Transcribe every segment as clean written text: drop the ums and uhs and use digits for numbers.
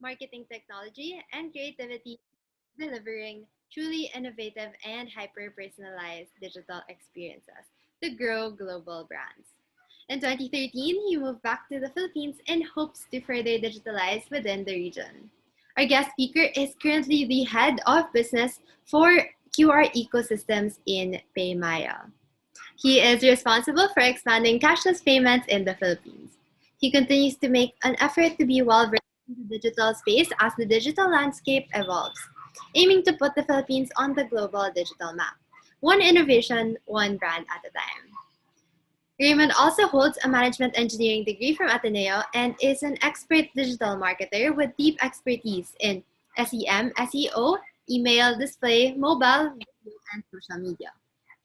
marketing technology, and creativity, delivering truly innovative and hyper personalized digital experiences to grow global brands. In 2013, he moved back to the Philippines in hopes to further digitalize within the region. Our guest speaker is currently the head of business for QR ecosystems in PayMaya. He is responsible for expanding cashless payments in the Philippines. He continues to make an effort to be well versed in the digital space as the digital landscape evolves, aiming to put the Philippines on the global digital map, one innovation, one brand at a time. Raymond also holds a management engineering degree from Ateneo and is an expert digital marketer with deep expertise in SEM, SEO, email, display, mobile, video, and social media.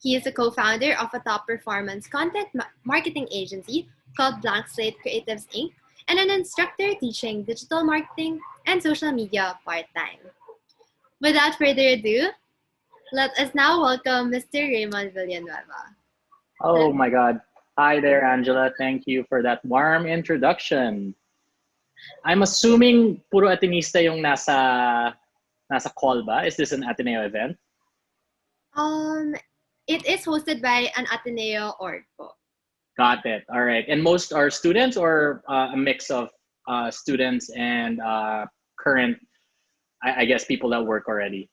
He is a co-founder of a top performance content marketing agency called Blank Slate Creatives Inc. and an instructor teaching digital marketing and social media part-time. Without further ado, let us now welcome Mr. Raymond Villanueva. Oh my God. Hi there, Angela. Thank you for that warm introduction. I'm assuming puro Atenista yung nasa call ba? Is this an Ateneo event? Um, it is hosted by an Ateneo org po. Got it. All right. And most are students or a mix of students and current, I guess, people that work already?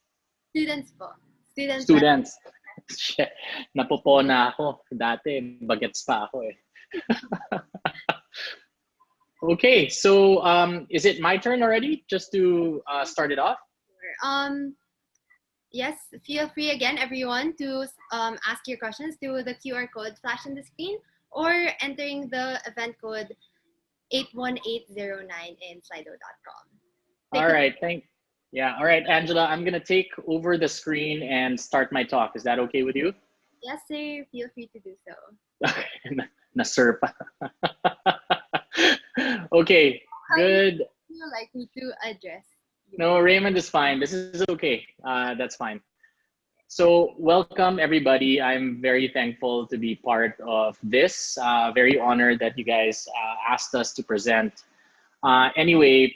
Students po. Students. Shit. Napopona ako. Dati, bagets pa ako eh. Okay, so is it my turn already? Just to start it off? Yes, feel free again, everyone, to ask your questions through the QR code flashed on the screen or entering the event code 81809 in slido.com. All right, all right, Angela, I'm gonna take over the screen and start my talk. Is that okay with you? Yes, sir. Feel free to do so. Na-sir pa. Okay, good. Would you like me to address you? No, Raymond is fine. This is okay. That's fine. So welcome everybody. I'm very thankful to be part of this. Very honored that you guys asked us to present. Anyway,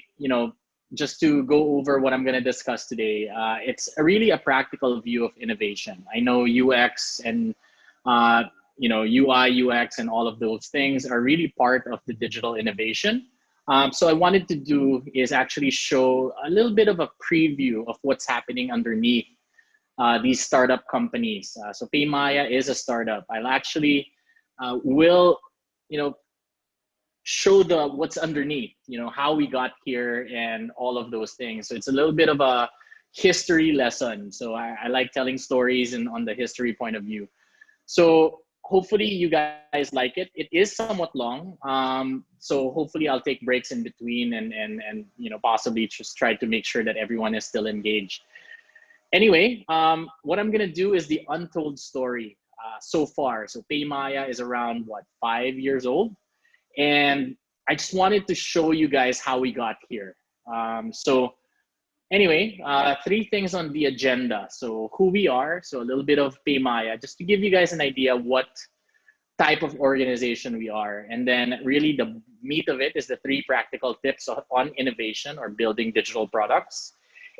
just to go over what I'm going to discuss today, it's really a practical view of innovation. I know UX and UI, UX, and all of those things are really part of the digital innovation. So I wanted to do is actually show a little bit of a preview of what's happening underneath these startup companies. So PayMaya is a startup. I'll actually will show what's underneath, how we got here and all of those things. So it's a little bit of a history lesson. So I like telling stories and on the history point of view. So hopefully you guys like it. It is somewhat long. So hopefully I'll take breaks in between and possibly just try to make sure that everyone is still engaged. Anyway, what I'm gonna do is the untold story so far. So PayMaya is around 5 years old. And I just wanted to show you guys how we got here. So anyway, 3 things on the agenda. So who we are, so a little bit of PayMaya, just to give you guys an idea what type of organization we are. And then really the meat of it is the 3 practical tips on innovation or building digital products.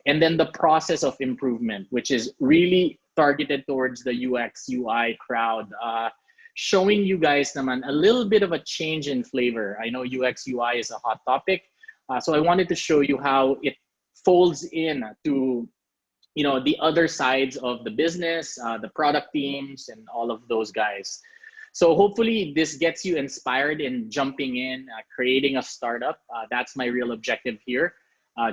And then the process of improvement, which is really targeted towards the UX, UI crowd. Showing you guys naman a little bit of a change in flavor. I know UX, UI is a hot topic. So I wanted to show you how it folds in to the other sides of the business, the product teams, and all of those guys. So hopefully this gets you inspired in jumping in, creating a startup. That's my real objective here,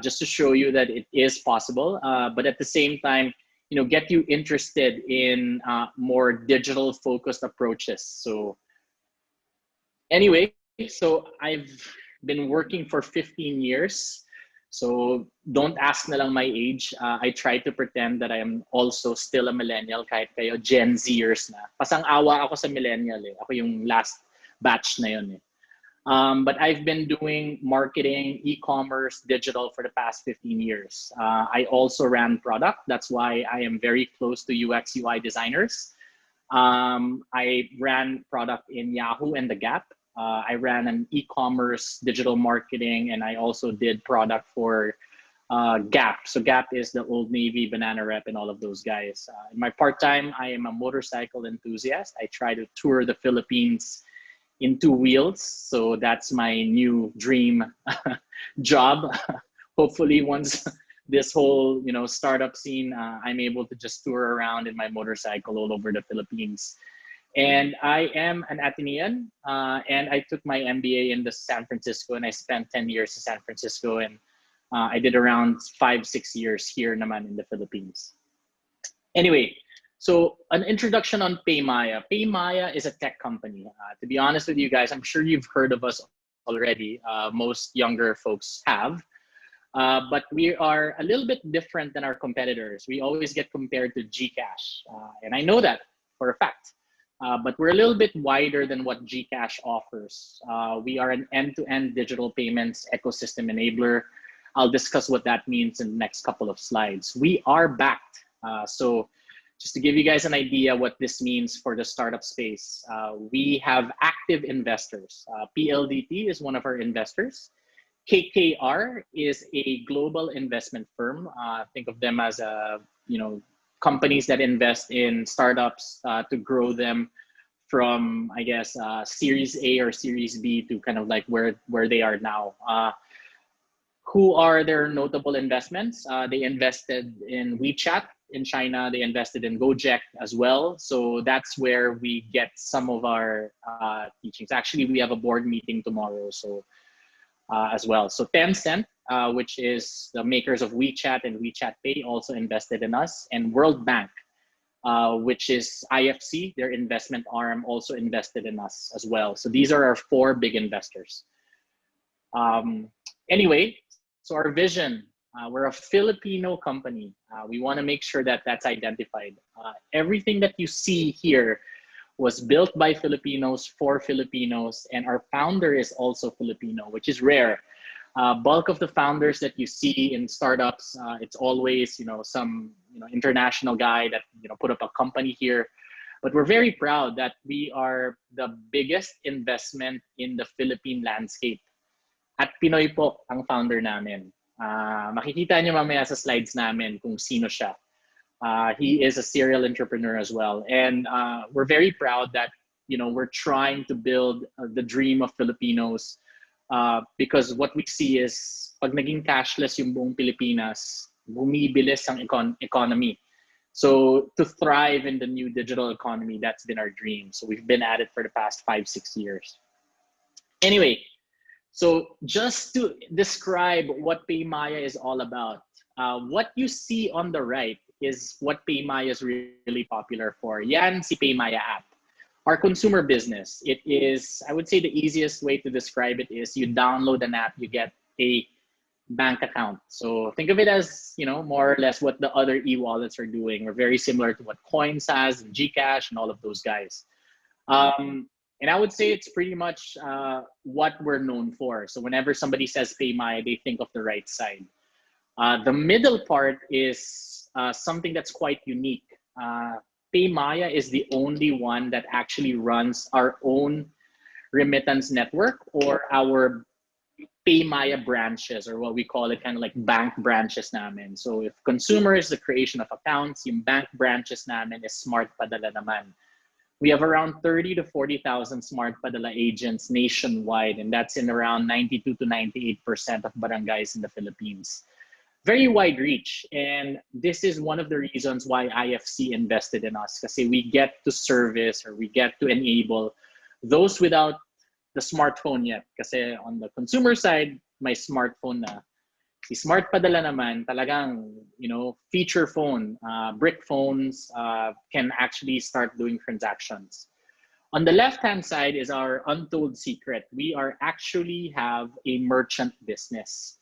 just to show you that it is possible, but at the same time, get you interested in more digital focused approaches. So anyway, so I've been working for 15 years. So don't ask na lang my age. I try to pretend that I am also still a millennial kahit kayo Gen Zers na. Pasang-awa ako sa millennial eh. Ako yung last batch na yun eh. But I've been doing marketing, e-commerce, digital for the past 15 years. I also ran product. That's why I am very close to UX, UI designers. I ran product in Yahoo and The Gap. I ran an e-commerce, digital marketing, and I also did product for Gap. So Gap is the Old Navy, Banana Rep, and all of those guys. In my part-time, I am a motorcycle enthusiast. I try to tour the Philippines in two wheels. So that's my new dream job. Hopefully once this whole, startup scene, I'm able to just tour around in my motorcycle all over the Philippines. And I am an Atenean, and I took my MBA in the San Francisco, and I spent 10 years in San Francisco, and I did around 5, 6 years here naman in the Philippines. Anyway, so an introduction on PayMaya. PayMaya is a tech company. To be honest with you guys, I'm sure you've heard of us already. Most younger folks have. But we are a little bit different than our competitors. We always get compared to Gcash. And I know that for a fact. But we're a little bit wider than what Gcash offers. We are an end-to-end digital payments ecosystem enabler. I'll discuss what that means in the next couple of slides. We are backed. So just to give you guys an idea what this means for the startup space, we have active investors. PLDT is one of our investors. KKR is a global investment firm. Think of them as companies that invest in startups to grow them from, I guess, Series A or Series B to kind of like where they are now. Who are their notable investments? They invested in WeChat in China. They invested in Gojek as well. So that's where we get some of our teachings. Actually, we have a board meeting tomorrow, so as well. So Tencent, which is the makers of WeChat and WeChat Pay, also invested in us. And World Bank, which is IFC, their investment arm, also invested in us as well. So these are our 4 big investors. Anyway, so our vision, we're a Filipino company. We want to make sure that that's identified. Everything that you see here was built by Filipinos for Filipinos, and our founder is also Filipino, which is rare. Bulk of the founders that you see in startups, it's always some international guy that put up a company here. But we're very proud that we are the biggest investment in the Philippine landscape. At Pinoy po ang founder namin. Makikita niyo mamaya sa slides namin kung sino siya. He is a serial entrepreneur as well. And we're very proud that we're trying to build the dream of Filipinos because what we see is pag naging cashless yung buong Pilipinas, bumibilis ang economy. So to thrive in the new digital economy, that's been our dream. So we've been at it for the past 5-6 years. Anyway, so just to describe what PayMaya is all about, what you see on the right is what PayMaya is really popular for. Yan si PayMaya app. Our consumer business, it is, I would say the easiest way to describe it is you download an app, you get a bank account. So think of it as, more or less what the other e-wallets are doing, or very similar to what Coins has and Gcash and all of those guys. And I would say it's pretty much what we're known for. So whenever somebody says PayMaya, they think of the right side. The middle part is something that's quite unique. PayMaya is the only one that actually runs our own remittance network, or our PayMaya branches, or what we call it, kind of like bank branches namin. So if consumer is the creation of accounts, yung bank branches namin is Smart Padala naman. We have around 30 to 40,000 Smart Padala agents nationwide, and that's in around 92 to 98% of barangays in the Philippines. Very wide reach, and this is one of the reasons why IFC invested in us, because we get to service, or we get to enable those without the smartphone yet. Kasi on the consumer side, may smartphone na. Si Smart Padala naman, talagang, feature phone, brick phones can actually start doing transactions. On the left-hand side is our untold secret. We actually have a merchant business.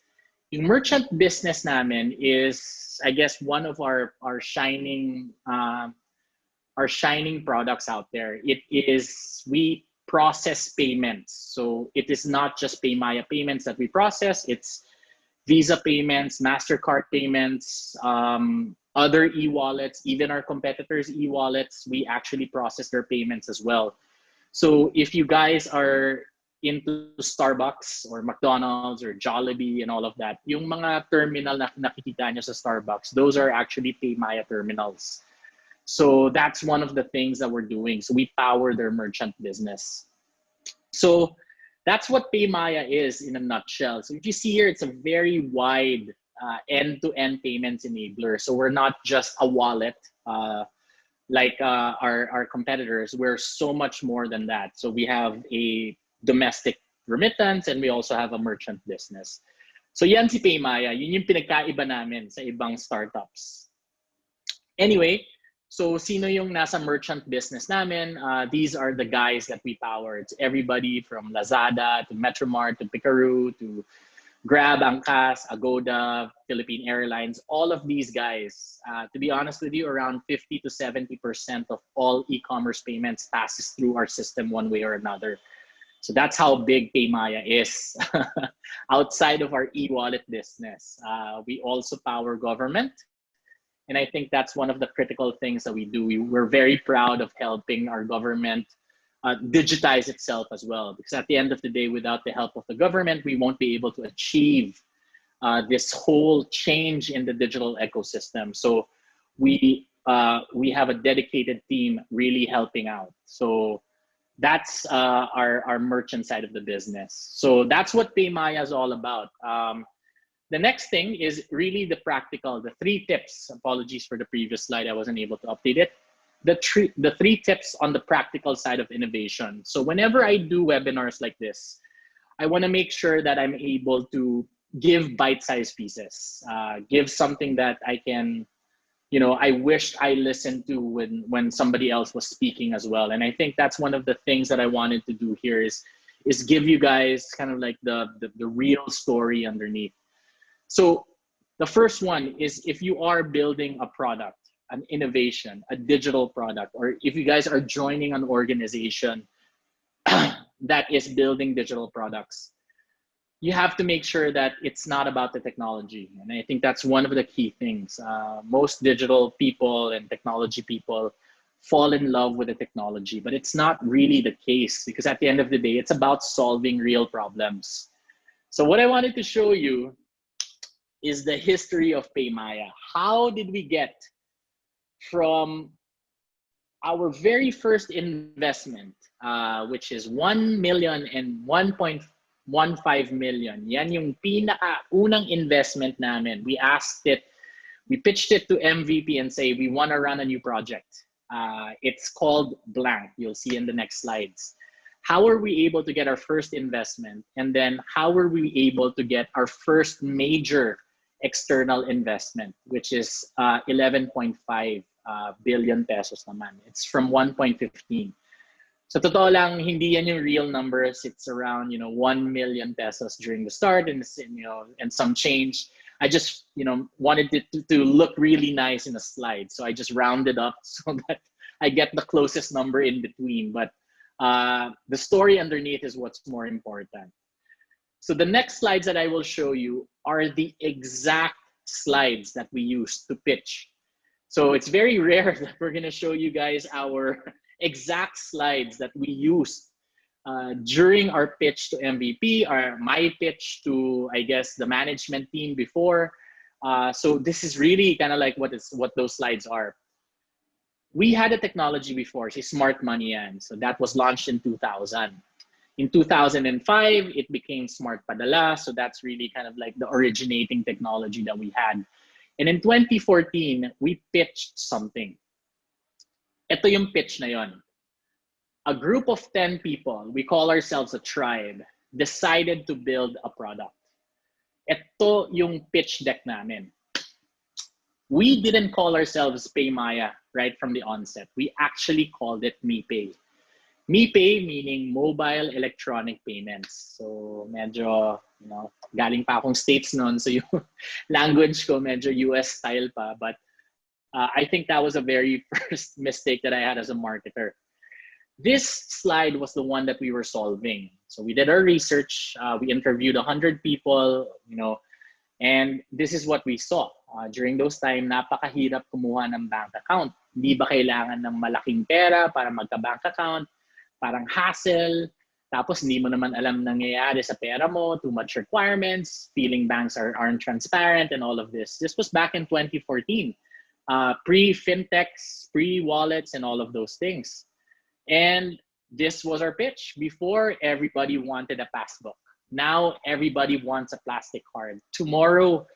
Yung merchant business namin is, I guess, one of our shining products out there. It is, we process payments. So it is not just PayMaya payments that we process. It's Visa payments, MasterCard payments, other e-wallets, even our competitors' e-wallets, we actually process their payments as well. So if you guys are into Starbucks or McDonald's or Jollibee and all of that, yung mga terminal na nakikita nyo sa Starbucks, those are actually PayMaya terminals. So that's one of the things that we're doing. So we power their merchant business. So that's what PayMaya is in a nutshell. So if you see here, it's a very wide end-to-end payments enabler. So we're not just a wallet like our competitors. We're so much more than that. So we have a domestic remittance and we also have a merchant business. So yan si PayMaya, yun yung pinagkaiba namin sa ibang startups. Anyway, so sino yung nasa merchant business namin? These are the guys that we power. It's everybody from Lazada to Metromart to Picaroo to Grab, Angkas, Agoda, Philippine Airlines, all of these guys. To be honest with you, around 50 to 70% of all e-commerce payments passes through our system one way or another. So that's how big PayMaya is. Outside of our e-wallet business, we also power government. And I think that's one of the critical things that we do. We're very proud of helping our government digitize itself as well. Because at the end of the day, without the help of the government, we won't be able to achieve this whole change in the digital ecosystem. So we have a dedicated team really helping out. So that's our merchant side of the business. So that's what PayMaya is all about. The next thing is really the practical, the 3 tips. Apologies for the previous slide, I wasn't able to update it. The 3 tips on the practical side of innovation. So whenever I do webinars like this, I want to make sure that I'm able to give bite-sized pieces, give something that I can, I wished I listened to when somebody else was speaking as well. And I think that's one of the things that I wanted to do here is give you guys kind of like the real story underneath. So the first one is if you are building a product, an innovation, a digital product, or if you guys are joining an organization that is building digital products, you have to make sure that it's not about the technology. And I think that's one of the key things. Most digital people and technology people fall in love with the technology, but it's not really the case because at the end of the day, it's about solving real problems. So what I wanted to show you is the history of PayMaya. How did we get from our very first investment, which is 1 million and 1.15 million. Yan yung pinaka-unang investment namin. We pitched it to MVP and say, we want to run a new project. It's called blank. You'll see in the next slides. How are we able to get our first investment? And then how were we able to get our first major external investment, which is 11.5 billion pesos naman. It's from 1.15. So totoo lang, hindi yan yung real numbers. It's around 1 million pesos during the start and some change. I just wanted it to look really nice in a slide, so I just rounded up so that I get the closest number in between. But the story underneath is what's more important. So the next slides that I will show you are the exact slides that we used to pitch. So it's very rare that we're going to show you guys our exact slides that we used during our pitch to MVP, or my pitch to, I guess, the management team before. So this is really kind of like what those slides are. We had a technology before, si Smart Money yan. So that was launched in 2000. In 2005, it became Smart Padala. So that's really kind of like the originating technology that we had. And in 2014, we pitched something. Ito yung pitch na yon. A group of 10 people, we call ourselves a tribe, decided to build a product. Ito yung pitch deck namin. We didn't call ourselves PayMaya right from the onset. We actually called it MePay. MePay meaning mobile electronic payments. So medyo, galing pa akong States noon. So yung language ko medyo US style pa. But I think that was a very first mistake that I had as a marketer. This slide was the one that we were solving. So we did our research. We interviewed 100 people, and this is what we saw. During those time, napakahirap kumuha ng bank account. Hindi ba kailangan ng malaking pera para magka-bank account? Parang hassle. Tapos hindi mo naman alam nangyayari sa pera mo, too much requirements, feeling banks aren't transparent and all of this. This was back in 2014, pre-fintechs, pre-wallets and all of those things. And this was our pitch. Before, everybody wanted a passbook. Now, everybody wants a plastic card. Tomorrow,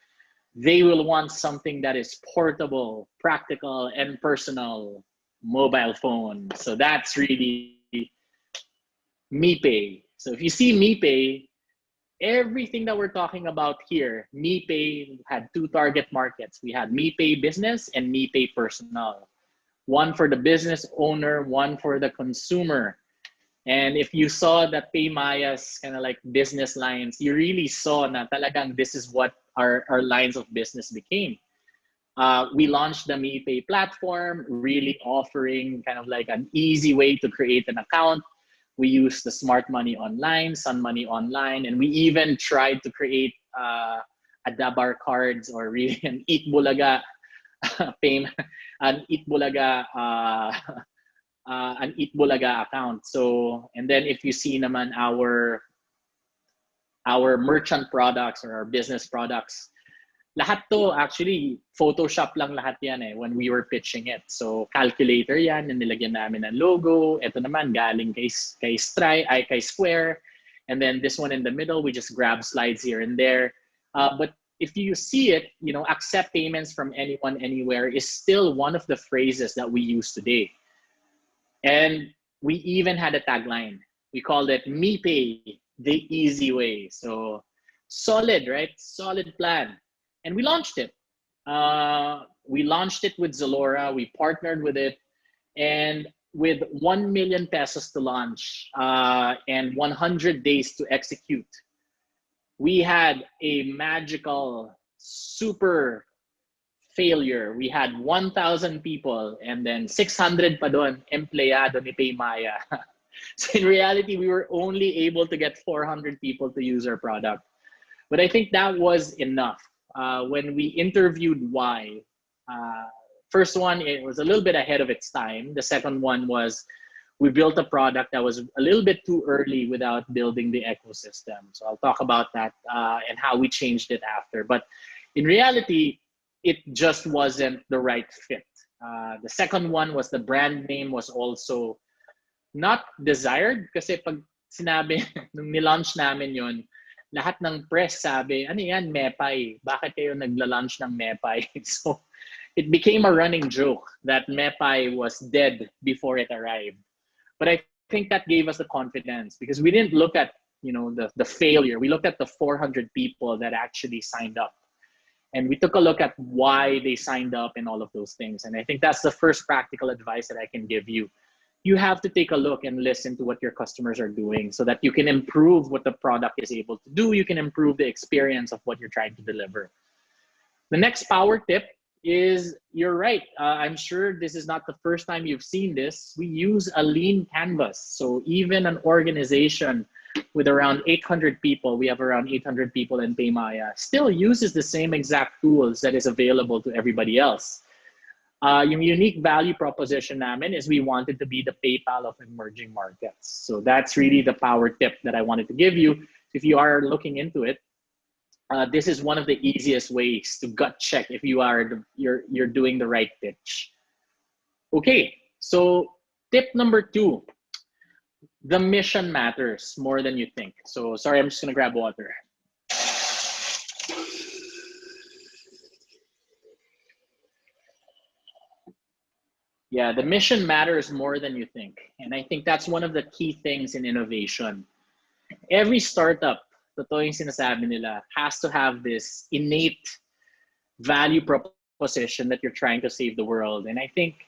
they will want something that is portable, practical, and personal, mobile phone. So that's really MePay. So if you see MePay, everything that we're talking about here, MePay had two target markets. We had MePay business and MePay personal. One for the business owner, one for the consumer. And if you saw that PayMaya's kind of like business lines, you really saw na talagang this is what our lines of business became. We launched the MePay platform, really offering kind of like an easy way to create an account. We used the Smart Money Online, Sun Money Online, and we even tried to create a Dabar cards or really an Eat Bulaga an Eat Bulaga an Eat Bulaga account. So, and then if you see naman our merchant products or our business products, lahat to actually Photoshop lang lahat yan when we were pitching it. So calculator yan, yung nilagyan namin ng logo. Ito naman galing kay Square. And then this one in the middle, we just grab slides here and there. But if you see it, accept payments from anyone, anywhere is still one of the phrases that we use today. And we even had a tagline. We called it MePay, the easy way. So solid, right? Solid plan. And we launched it. We launched it with Zalora. We partnered with it. And with 1 million pesos to launch and 100 days to execute, we had a magical, super failure. We had 1,000 people and then 600 pa doon empleyado ni PayMaya. So in reality, we were only able to get 400 people to use our product. But I think that was enough. When we interviewed why, first one, it was a little bit ahead of its time. The second one was we built a product that was a little bit too early without building the ecosystem. So I'll talk about that and how we changed it after. But in reality, it just wasn't the right fit. The second one was the brand name was also not desired kasi pag sinabi, nung nilaunch namin yon, lahat ng press sabi, ano yan, Mepay? Bakit kayo nagla-launch ng Mepay? So it became a running joke that Mepay was dead before it arrived. But I think that gave us the confidence because we didn't look at the failure. We looked at the 400 people that actually signed up. And we took a look at why they signed up and all of those things. And I think that's the first practical advice that I can give you. You have to take a look and listen to what your customers are doing so that you can improve what the product is able to do. You can improve the experience of what you're trying to deliver. The next power tip is, you're right. I'm sure this is not the first time you've seen this. We use a lean canvas. So even an organization with around 800 people, we have around 800 people in PayMaya, still uses the same exact tools that is available to everybody else. Yung unique value proposition namin is we wanted to be the PayPal of emerging markets. So that's really the power tip that I wanted to give you. If you are looking into it, this is one of the easiest ways to gut check if you're doing the right pitch. Okay, so tip number 2. The mission matters more than you think. So sorry, I'm just gonna grab water. Yeah, the mission matters more than you think. And I think that's one of the key things in innovation. Every startup, totoo yung sinasabi nila, has to have this innate value proposition that you're trying to save the world. And I think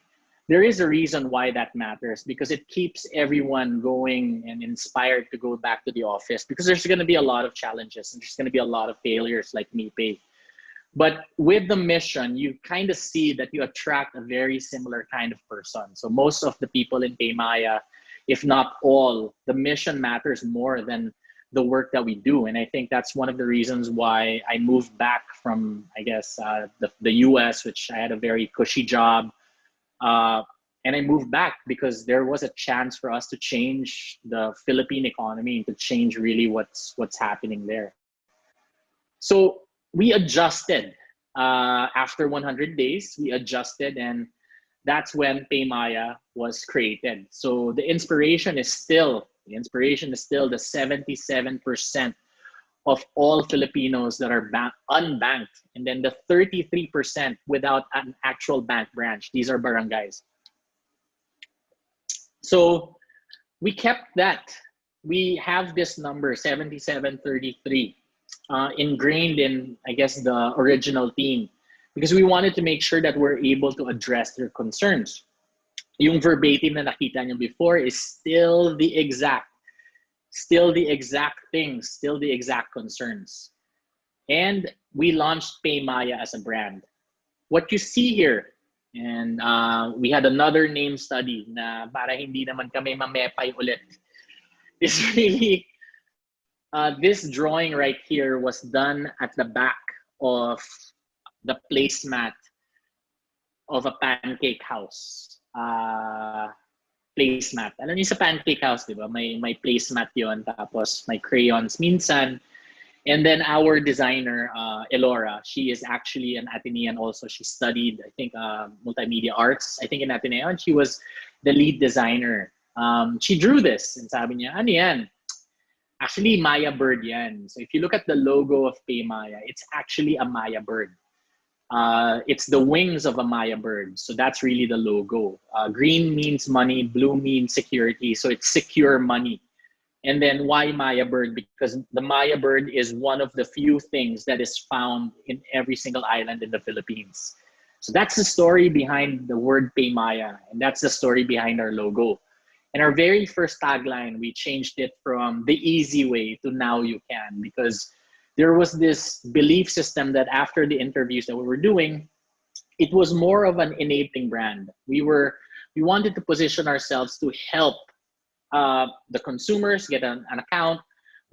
there is a reason why that matters, because it keeps everyone going and inspired to go back to the office, because there's going to be a lot of challenges and there's going to be a lot of failures like MePay. But with the mission, you kind of see that you attract a very similar kind of person. So most of the people in PayMaya, if not all, the mission matters more than the work that we do. And I think that's one of the reasons why I moved back from, I guess, the US, which I had a very cushy job. And I moved back because there was a chance for us to change the Philippine economy, to change really what's happening there. So we adjusted after 100 days. We adjusted, and that's when PayMaya was created. So the inspiration is still the 77% of all Filipinos that are unbanked, and then the 33% without an actual bank branch. These are barangays. So we kept that. We have this number 7733 ingrained in, I guess, the original team, because we wanted to make sure that we're able to address their concerns. Yung verbatim na nakita nyo before is still the exact things, still the exact concerns. And we launched PayMaya as a brand. What you see here, and we had another name study na para hindi naman kami mamepay ulit, is really this drawing right here was done at the back of the placemat of a pancake house. Placemat. Alam niyo sa pancake house, di ba? May placemat yon, tapos may crayons minsan. And then our designer, Elora, she is actually an Atenean also. She studied, I think, multimedia arts, I think in Ateneo, and she was the lead designer. She drew this, and sabi niya, ano yan? Actually, Maya bird yan. So if you look at the logo of PayMaya, it's actually a Maya bird. It's the wings of a Maya bird. So that's really the logo. Green means money, blue means security. So it's secure money. And then why Maya bird? Because the Maya bird is one of the few things that is found in every single island in the Philippines. So that's the story behind the word PayMaya, and that's the story behind our logo. And our very first tagline, we changed it from the easy way to now you can, because there was this belief system that after the interviews that we were doing, it was more of an enabling brand. We wanted to position ourselves to help the consumers get an account,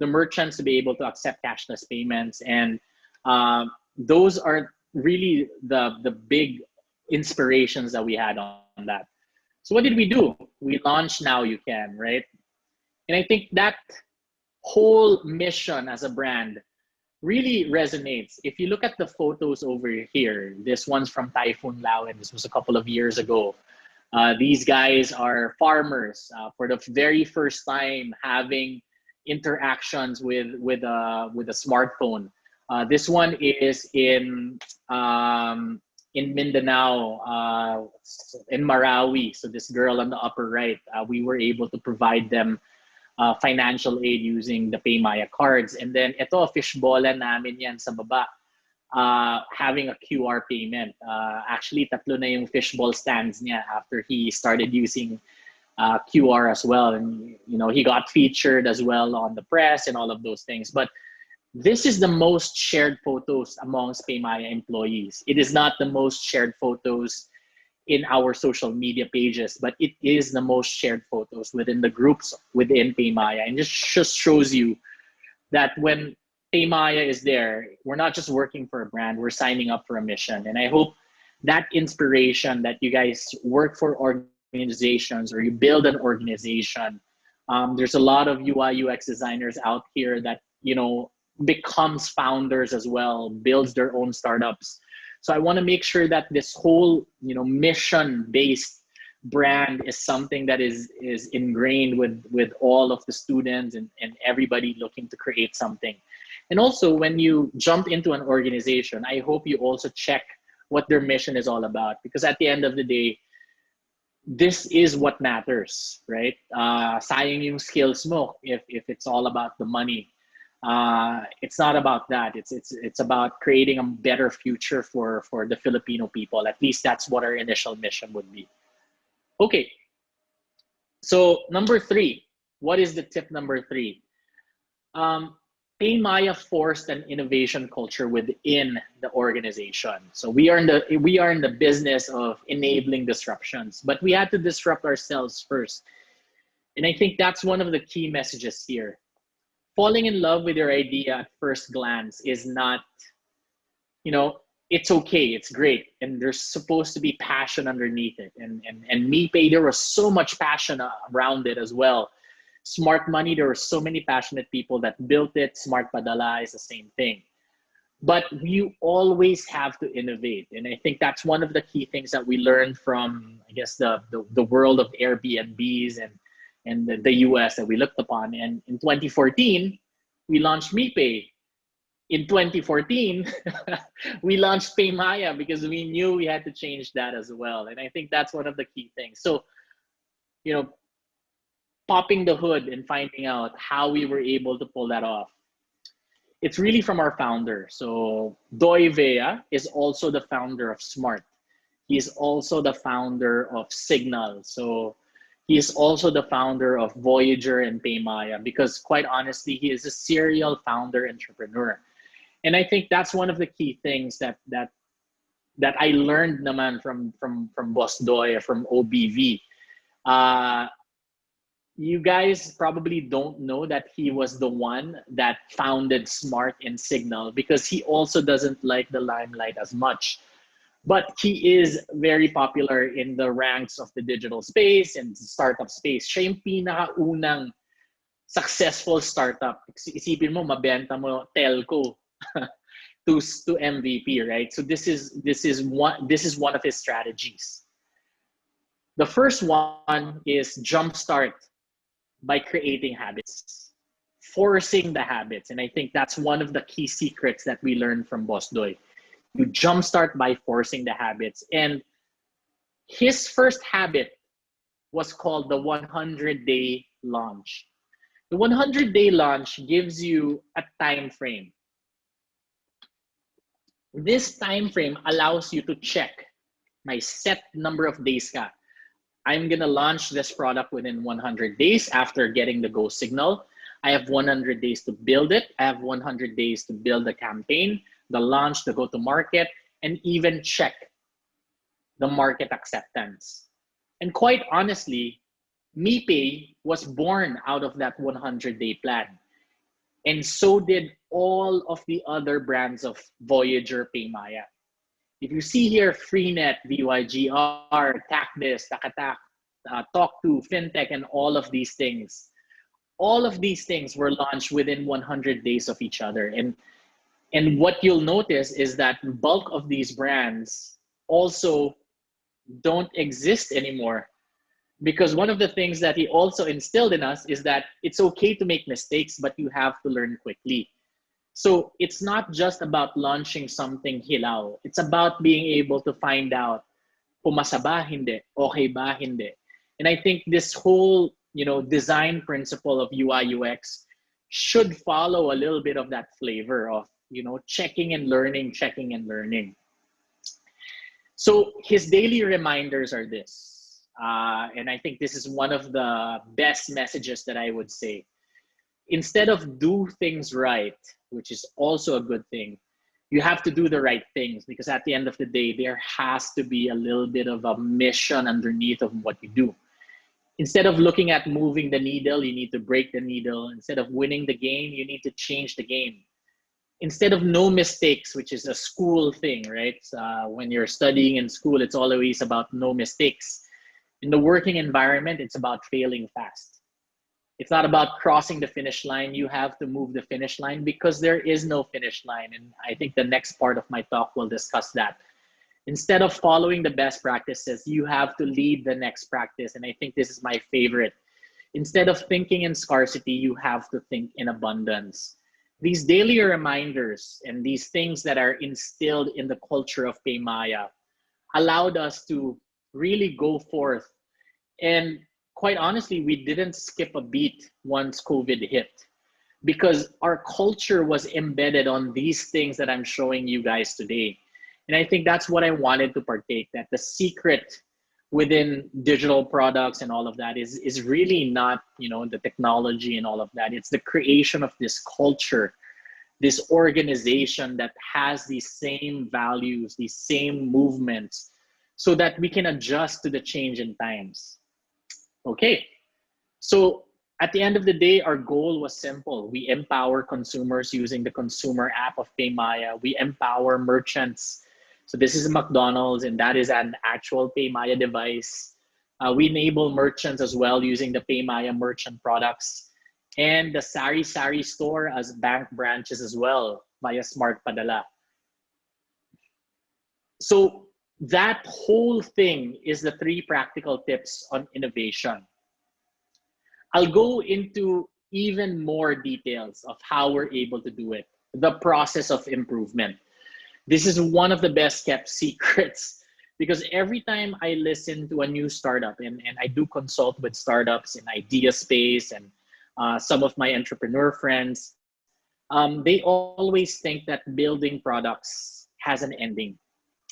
the merchants to be able to accept cashless payments, and those are really the big inspirations that we had on that. So what did we do? We launched Now You Can, right? And I think that whole mission as a brand really resonates. If you look at the photos over here, this one's from Typhoon Lawan. This was a couple of years ago. These guys are farmers for the very first time having interactions with a smartphone. This one is in Mindanao, in Marawi. So this girl on the upper right, we were able to provide them financial aid using the PayMaya cards. And then ito, fishballan namin yan sa baba, having a QR payment. Actually, tatlo na yung fishball stands niya after he started using QR as well. And, he got featured as well on the press and all of those things. But this is the most shared photos amongst PayMaya employees. It is not the most shared photos in our social media pages, but it is the most shared photos within the groups within PayMaya. And this just shows you that when PayMaya is there, we're not just working for a brand, we're signing up for a mission. And I hope that inspiration that you guys work for organizations or you build an organization, there's a lot of UI UX designers out here that, becomes founders as well, builds their own startups. So I want to make sure that this whole, mission-based brand is something that is ingrained with all of the students and everybody looking to create something. And also, when you jump into an organization, I hope you also check what their mission is all about, because at the end of the day, this is what matters, right? Sayang yung skills mo if it's all about the money. It's not about that. It's about creating a better future for the Filipino people. At least that's what our initial mission would be. Okay. So number 3, what is the tip number 3? PayMaya forced an innovation culture within the organization. So we are in the business of enabling disruptions, but we had to disrupt ourselves first. And I think that's one of the key messages here. Falling in love with your idea at first glance is not, it's okay, it's great, and there's supposed to be passion underneath it. And MePay, there was so much passion around it as well. Smart Money, there were so many passionate people that built it. Smart Padala is the same thing. But you always have to innovate, and I think that's one of the key things that we learned from, I guess, the world of Airbnbs and the US that we looked upon. And in 2014, we launched MePay. In 2014, we launched PayMaya because we knew we had to change that as well. And I think that's one of the key things. So, you know, popping the hood and finding out how we were able to pull that off, it's really from our founder. So Doy Vea is also the founder of Smart. He is also the founder of Signal. So he is also the founder of Voyager and PayMaya, because quite honestly, he is a serial founder entrepreneur. And I think that's one of the key things that I learned naman from Boss Doy, from OBV. Uh, you guys probably don't know that he was the one that founded Smart and Signal, because he also doesn't like the limelight as much. But he is very popular in the ranks of the digital space and startup space. Siya yung pinakaunang successful startup. Isipin mo, mabenta mo telco to MVP, right? So this is one of his strategies. The first one is jumpstart by creating habits, forcing the habits. And I think that's one of the key secrets that we learned from Boss Doy. You jumpstart by forcing the habits. And his first habit was called the 100-day launch. The 100-day launch gives you a time frame. This time frame allows you to check my set number of days ka. I'm gonna launch this product within 100 days after getting the go signal. I have 100 days to build it. I have 100 days to build the campaign, the launch, the go to market, and even check the market acceptance. And quite honestly, MePay was born out of that 100-day plan. And so did all of the other brands of Voyager, PayMaya. If you see here, Freenet, VYGR, TACDIS, Takatak, Talk2, FinTech, and all of these things were launched within 100 days of each other. And what you'll notice is that bulk of these brands also don't exist anymore, because one of the things that he also instilled in us is that it's okay to make mistakes, but you have to learn quickly. So it's not just about launching something hilaw. It's about being able to find out, pumasa ba, hindi, okay ba, hindi. And I think this whole, design principle of UI UX should follow a little bit of that flavor of, checking and learning, checking and learning. So his daily reminders are this. And I think this is one of the best messages that I would say. Instead of do things right, which is also a good thing, you have to do the right things, because at the end of the day, there has to be a little bit of a mission underneath of what you do. Instead of looking at moving the needle, you need to break the needle. Instead of winning the game, you need to change the game. Instead of no mistakes, which is a school thing, right? When you're studying in school, it's always about no mistakes. In the working environment, it's about failing fast. It's not about crossing the finish line. You have to move the finish line, because there is no finish line. And I think the next part of my talk will discuss that. Instead of following the best practices, you have to lead the next practice. And I think this is my favorite. Instead of thinking in scarcity, you have to think in abundance. These daily reminders and these things that are instilled in the culture of PayMaya allowed us to really go forth. And quite honestly, we didn't skip a beat once COVID hit, because our culture was embedded on these things that I'm showing you guys today. And I think that's what I wanted to partake, that the secret within digital products and all of that is really not, the technology and all of that. It's the creation of this culture, this organization that has these same values, these same movements, so that we can adjust to the change in times. Okay, so at the end of the day, our goal was simple. We empower consumers using the consumer app of PayMaya. We empower merchants So this is McDonald's, and that is an actual PayMaya device. We enable merchants as well using the PayMaya merchant products, and the Sari Sari store as bank branches as well via Smart Padala. So that whole thing is the 3 practical tips on innovation. I'll go into even more details of how we're able to do it, the process of improvement. This is one of the best kept secrets because every time I listen to a new startup, and I do consult with startups in idea space and some of my entrepreneur friends, they always think that building products has an ending.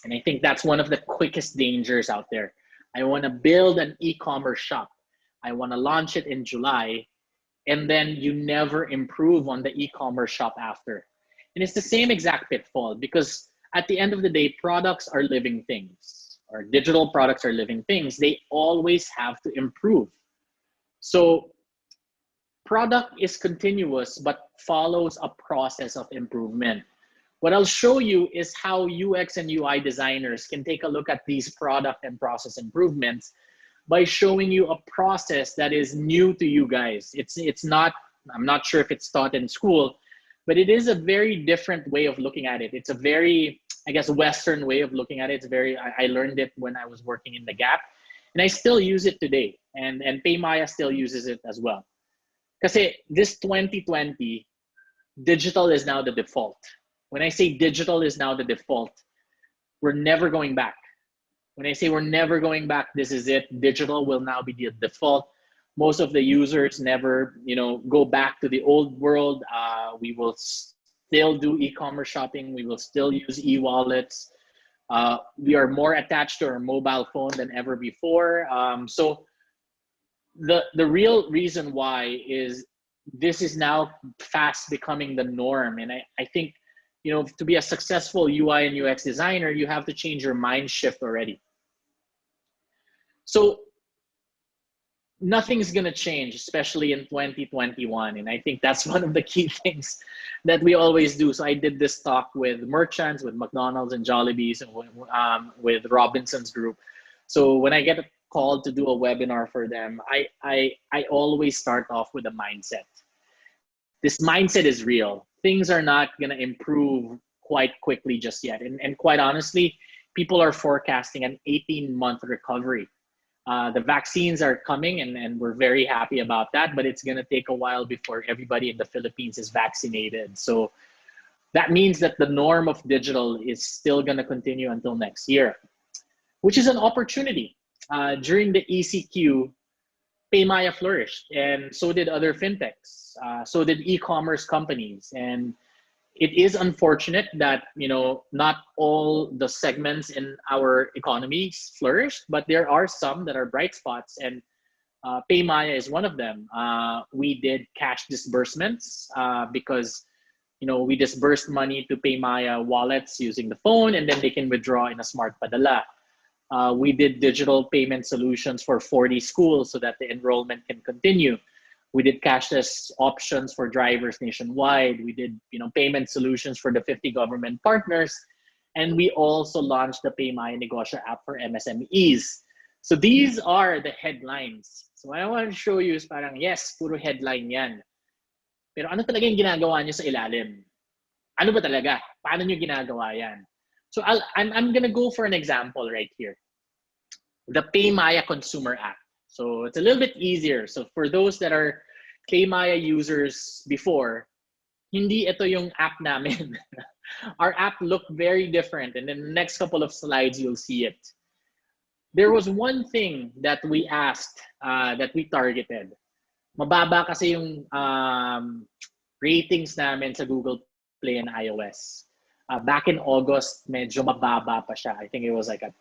And I think that's one of the quickest dangers out there. I want to build an e-commerce shop. I want to launch it in July, and then you never improve on the e-commerce shop after. And it's the same exact pitfall because at the end of the day, products are living things, or digital products are living things. They always have to improve. So product is continuous, but follows a process of improvement. What I'll show you is how UX and UI designers can take a look at these product and process improvements by showing you a process that is new to you guys. It's not, I'm not sure if it's taught in school, but it is a very different way of looking at it. It's a very, I guess, Western way of looking at it. It's very, I learned it when I was working in the Gap, and I still use it today. And PayMaya still uses it as well. Kasi this 2020, digital is now the default. When I say digital is now the default, we're never going back. When I say we're never going back, this is it. Digital will now be the default. Most of the users never, go back to the old world. We will still do e-commerce shopping. We will still use e-wallets. We are more attached to our mobile phone than ever before. So the real reason why is this is now fast becoming the norm. And I think, to be a successful UI and UX designer, you have to change your mind shift already. So nothing's going to change, especially in 2021. And I think that's one of the key things that we always do. So I did this talk with merchants, with McDonald's and Jollibee's, and with Robinson's Group. So when I get called to do a webinar for them, I always start off with a mindset. This mindset is real. Things are not going to improve quite quickly just yet. And quite honestly, people are forecasting an 18-month recovery. The vaccines are coming, and we're very happy about that, but it's going to take a while before everybody in the Philippines is vaccinated. So that means that the norm of digital is still going to continue until next year, which is an opportunity. During the ECQ, PayMaya flourished, and so did other fintechs. So did e-commerce companies. And it is unfortunate that, not all the segments in our economies flourished, but there are some that are bright spots, and PayMaya is one of them. We did cash disbursements because, we disbursed money to PayMaya wallets using the phone, and then they can withdraw in a Smart Padala. We did digital payment solutions for 40 schools so that the enrollment can continue. We did cashless options for drivers nationwide. We did, payment solutions for the 50 government partners. And we also launched the PayMaya Negosyo app for MSMEs. So these are the headlines. So what I want to show you is parang, yes, puro headline yan. Pero ano talaga yung ginagawa nyo sa ilalim? Ano ba talaga? Paano nyo ginagawa yan? So I'm going to go for an example right here. The PayMaya consumer app. So it's a little bit easier. So for those that are PayMaya users before, hindi ito yung app namin. Our app looked very different. And in the next couple of slides, you'll see it. There was one thing that we asked, that we targeted. Mababa kasi yung ratings namin sa Google Play and iOS. Back in August, medyo mababa pa siya. I think it was like at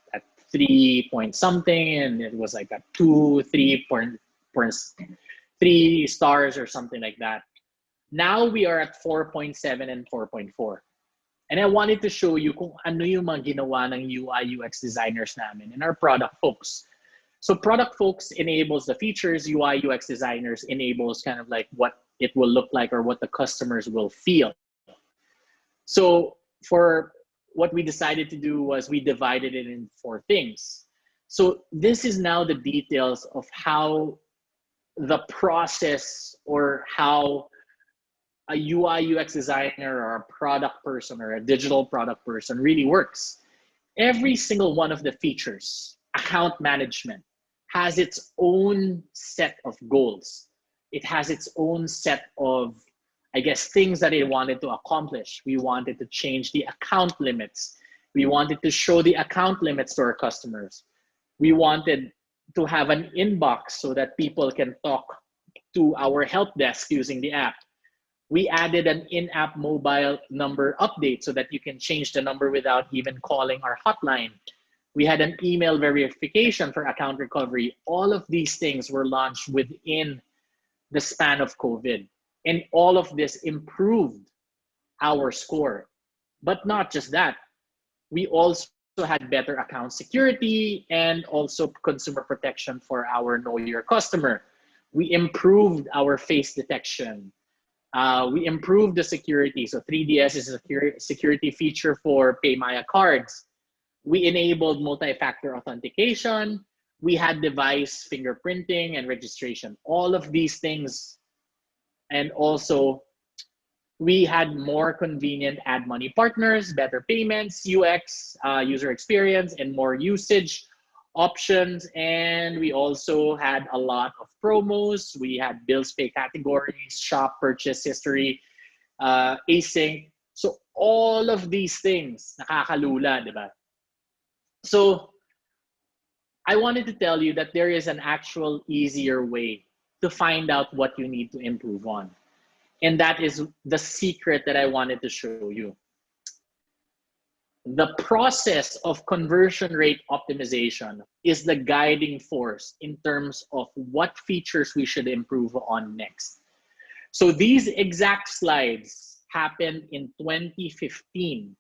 3 point something, and it was like a 3 stars or something like that. Now we are at 4.7 and 4.4. And I wanted to show you kung ano yung mga ginawa ng UI UX designers namin and our product folks. So product folks enables the features, UI UX designers enables kind of like what it will look like or what the customers will feel. So for what we decided to do was we divided it in four things. So this is now the details of how the process, or how a UI UX designer or a product person or a digital product person really works. Every single one of the features, account management, has its own set of goals. It has its own set of, I guess, things that it wanted to accomplish. We wanted to change the account limits. We wanted to show the account limits to our customers. We wanted to have an inbox so that people can talk to our help desk using the app. We added an in-app mobile number update so that you can change the number without even calling our hotline. We had an email verification for account recovery. All of these things were launched within the span of COVID. And all of this improved our score. But not just that, we also had better account security and also consumer protection for our Know Your Customer. We improved our face detection. We improved the security. So 3DS is a security feature for PayMaya cards. We enabled multi-factor authentication. We had device fingerprinting and registration. All of these things. And also, we had more convenient ad money partners, better payments, UX, user experience, and more usage options. And we also had a lot of promos. We had bills pay categories, shop purchase history, async. So all of these things, nakakalula, di ba? So I wanted to tell you that there is an actual easier way to find out what you need to improve on. And that is the secret that I wanted to show you. The process of conversion rate optimization is the guiding force in terms of what features we should improve on next. So these exact slides happened in 2015.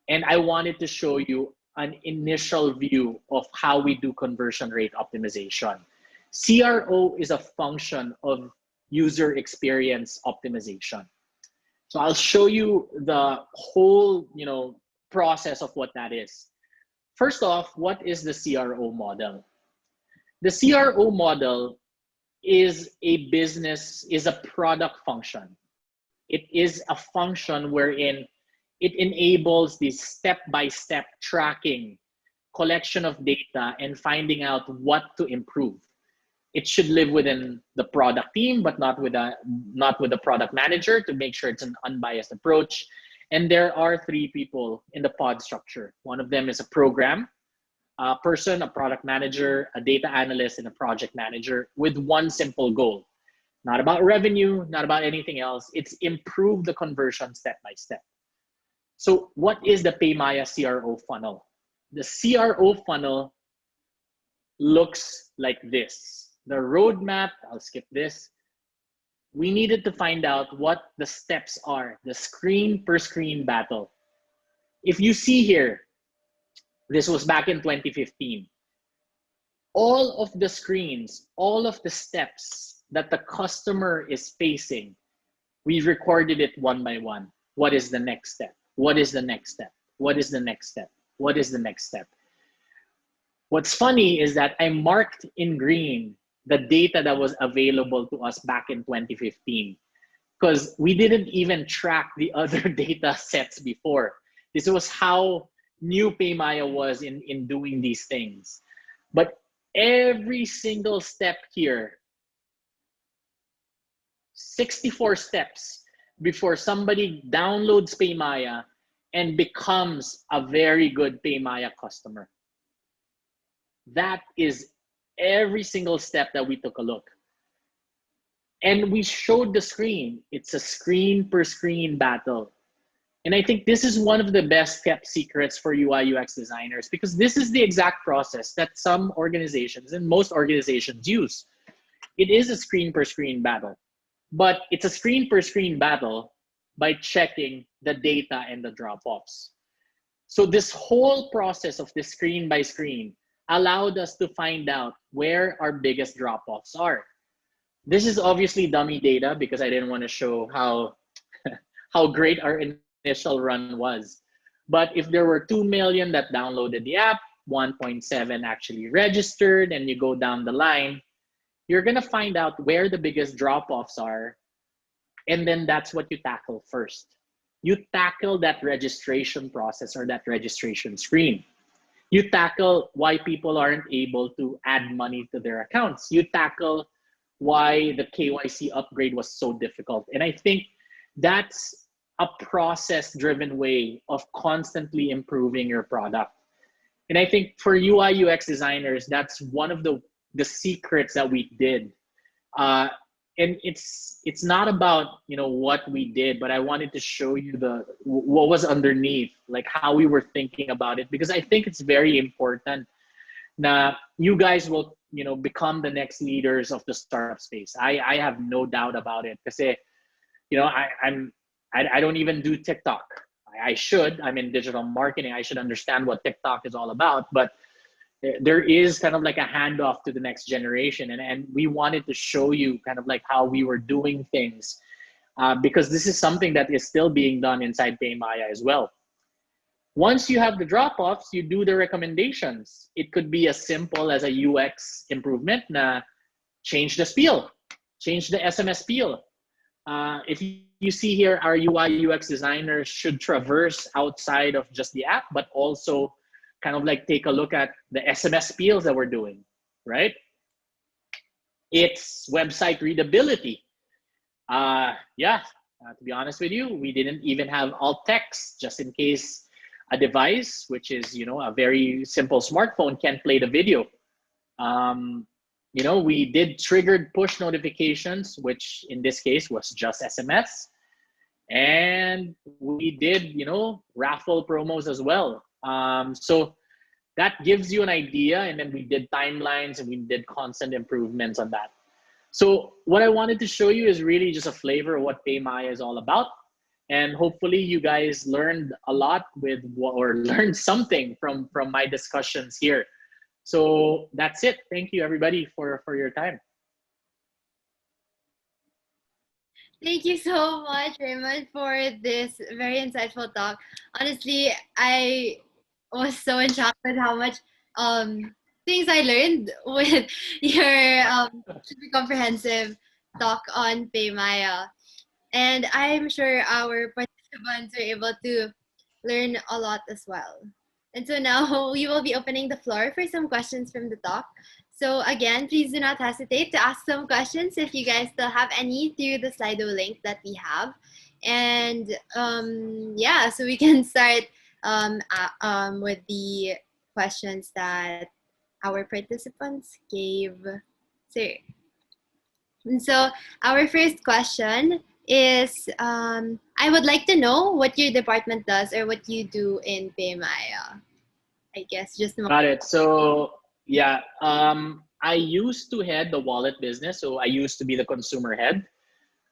And I wanted to show you an initial view of how we do conversion rate optimization. CRO is a function of user experience optimization. So I'll show you the whole, process of what that is. First off, what is the CRO model? The CRO model is a product function. It is a function wherein it enables the step-by-step tracking, collection of data, and finding out what to improve. It should live within the product team, but not with the product manager, to make sure it's an unbiased approach. And there are three people in the pod structure. One of them is a program person, a product manager, a data analyst, and a project manager with one simple goal. Not about revenue, not about anything else. It's improve the conversion step by step. So what is the PayMaya CRO funnel? The CRO funnel looks like this. The roadmap, I'll skip this. We needed to find out what the steps are, the screen per screen battle. If you see here, this was back in 2015. All of the screens, all of the steps that the customer is facing, we recorded it one by one. What is the next step? What is the next step? What is the next step? What is the next step? What's funny is that I marked in green the data that was available to us back in 2015, because we didn't even track the other data sets before. This was how new PayMaya was in doing these things. But every single step here, 64 steps before somebody downloads PayMaya and becomes a very good PayMaya customer. That is every single step that we took a look. And we showed the screen. It's a screen per screen battle. And I think this is one of the best kept secrets for UI UX designers, because this is the exact process that some organizations and most organizations use. It is a screen per screen battle, but it's a screen per screen battle by checking the data and the drop-offs. So this whole process of the screen by screen allowed us to find out where our biggest drop-offs are. This is obviously dummy data because I didn't want to show how great our initial run was. But if there were 2 million that downloaded the app, 1.7 actually registered, and you go down the line, you're going to find out where the biggest drop offs are. And then that's what you tackle first. You tackle that registration process or that registration screen. You tackle why people aren't able to add money to their accounts. You tackle why the KYC upgrade was so difficult. And I think that's a process driven way of constantly improving your product. And I think for UI UX designers, that's one of the secrets that we did. Uh, and it's not about what we did, but I wanted to show you the what was underneath, like how we were thinking about it, because I think it's very important. Now you guys will become the next leaders of the startup space. I have no doubt about it. Because I don't even do TikTok. I should. I'm in digital marketing. I should understand what TikTok is all about. But there is kind of like a handoff to the next generation. And we wanted to show you kind of like how we were doing things, because this is something that is still being done inside PayMaya as well. Once you have the drop-offs, you do the recommendations. It could be as simple as a UX improvement na change the spiel, change the SMS spiel. If you see here, our UI UX designers should traverse outside of just the app, but also kind of like take a look at the SMS spiels that we're doing, right? It's website readability. To be honest with you, we didn't even have alt text, just in case a device, which is a very simple smartphone, can't play the video. We did triggered push notifications, which in this case was just SMS. And we did, raffle promos as well. So that gives you an idea. And then we did timelines and we did constant improvements on that. So what I wanted to show you is really just a flavor of what PayMaya is all about. And hopefully you guys learned a lot or learned something from my discussions here. So that's it. Thank you everybody for your time. Thank you so much, Raymond, for this very insightful talk. Honestly, I was so in shock with how much things I learned with your super comprehensive talk on PayMaya. And I'm sure our participants were able to learn a lot as well. And so now we will be opening the floor for some questions from the talk. So again, please do not hesitate to ask some questions if you guys still have any through the Slido link that we have. And so we can start with the questions that our participants gave. So our first question is, I would like to know what your department does or what you do in PayMaya. I guess just Got it. So yeah, I used to head the wallet business. So I used to be the consumer head.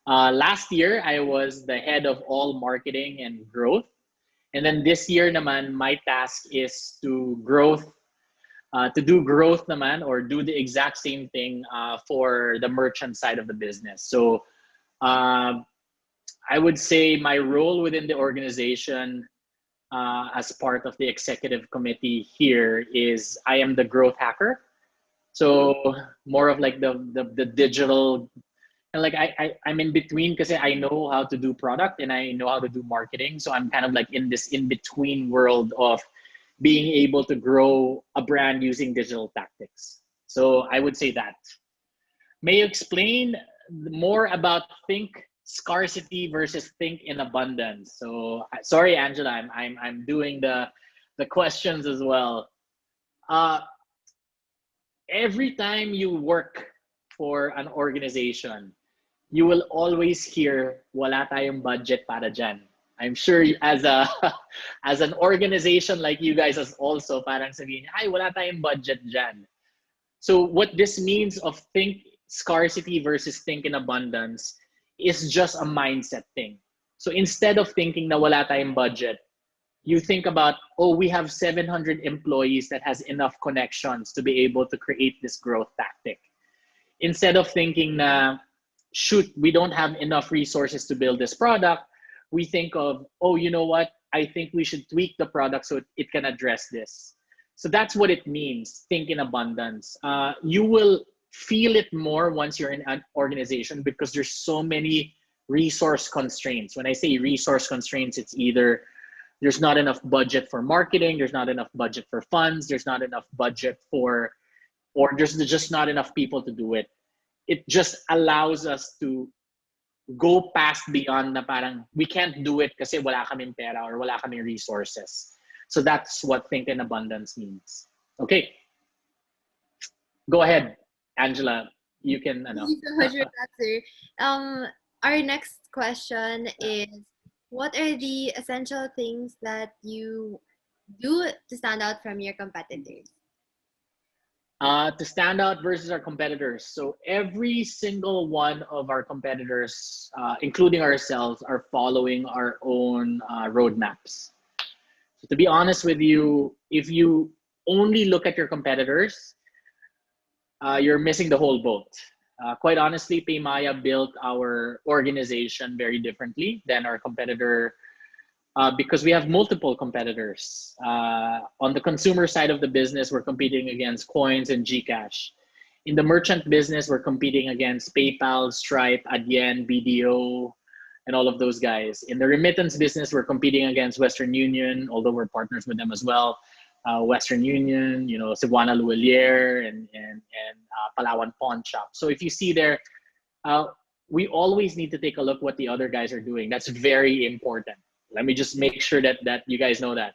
Last year, I was the head of all marketing and growth. And then this year naman, my task is to do growth naman, or do the exact same thing for the merchant side of the business. So I would say my role within the organization, as part of the executive committee here, is I am the growth hacker. So more of like the digital, and like I'm in between, because I know how to do product and I know how to do marketing. So I'm kind of like in this in between world of being able to grow a brand using digital tactics. So I would say that. May you explain more about think scarcity versus think in abundance? So sorry, Angela, I'm doing the questions as well. Every time you work for an organization, you will always hear wala tayong budget para dyan. I'm sure as a as an organization like you guys, as also parang sabihin, ay wala tayong budget dyan. So what this means of think scarcity versus think in abundance is just a mindset thing. So instead of thinking na wala tayong budget, you think about, oh, we have 700 employees that has enough connections to be able to create this growth tactic. Instead of thinking na, shoot, we don't have enough resources to build this product, we think of, oh, you know what? I think we should tweak the product so it can address this. So that's what it means, think in abundance. You will feel it more once you're in an organization because there's so many resource constraints. When I say resource constraints, it's either there's not enough budget for marketing, there's not enough budget for funds, there's not enough budget for, or there's just not enough people to do it. It just allows us to go past beyond na parang we can't do it kasi wala kaming pera or wala kaming resources. So that's what think in abundance means. Okay. Go ahead, Angela. You can, Thank you so much for that, sir. Our next question is, what are the essential things that you do to stand out from your competitors? To stand out versus our competitors. So every single one of our competitors, including ourselves, are following our own roadmaps. So to be honest with you, if you only look at your competitors, you're missing the whole boat. Quite honestly, PayMaya built our organization very differently than our competitor because we have multiple competitors. On the consumer side of the business, we're competing against Coins and Gcash. In the merchant business, we're competing against PayPal, Stripe, Adyen, BDO, and all of those guys. In the remittance business, we're competing against Western Union, although we're partners with them as well. Western Union, you know, Cebuana Luelier, and Palawan Pawn Shop. So if you see there, we always need to take a look what the other guys are doing. That's very important. Let me just make sure that you guys know that.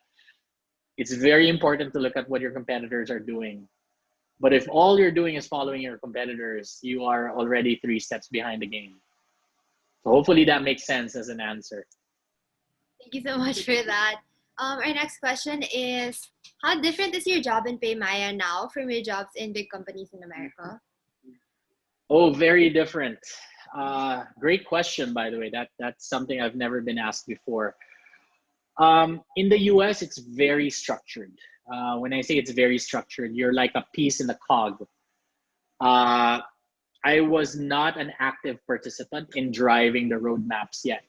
It's very important to look at what your competitors are doing. But if all you're doing is following your competitors, you are already 3 steps behind the game. So hopefully that makes sense as an answer. Thank you so much for that. Our next question is, how different is your job in PayMaya now from your jobs in big companies in America? Oh, very different. Great question, by the way. That's something I've never been asked before. In the US, it's very structured. When I say it's very structured, you're like a piece in the cog. I was not an active participant in driving the roadmaps yet.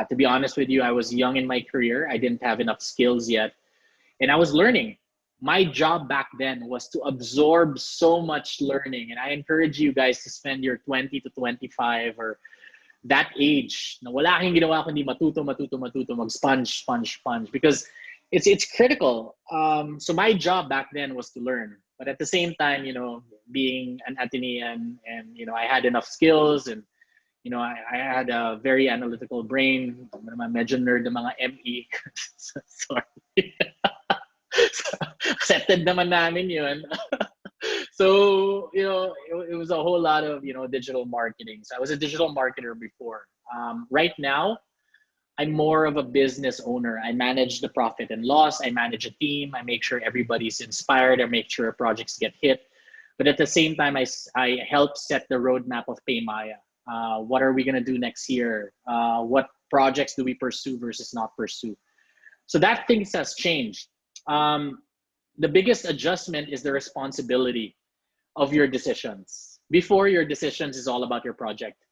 To be honest with you, I was young in my career. I didn't have enough skills yet. And I was learning. My job back then was to absorb so much learning. And I encourage you guys to spend your 20 to 25 or that age na wala kang ginawa kundi matuto, mag-sponge, because it's critical. So my job back then was to learn. But at the same time, you know, being an Atenean and, you know, I had enough skills and, you know, I had a very analytical brain. Medyo nerd ng mga ME. Sorry. Accepted naman namin yun. So, you know, it was a whole lot of, you know, digital marketing. So I was a digital marketer before. Right now, I'm more of a business owner. I manage the profit and loss. I manage a team. I make sure everybody's inspired. I make sure projects get hit. But at the same time, I help set the roadmap of PayMaya. What are we going to do next year? What projects do we pursue versus not pursue? So that things has changed. The biggest adjustment is the responsibility of your decisions. Before, your decisions is all about your project.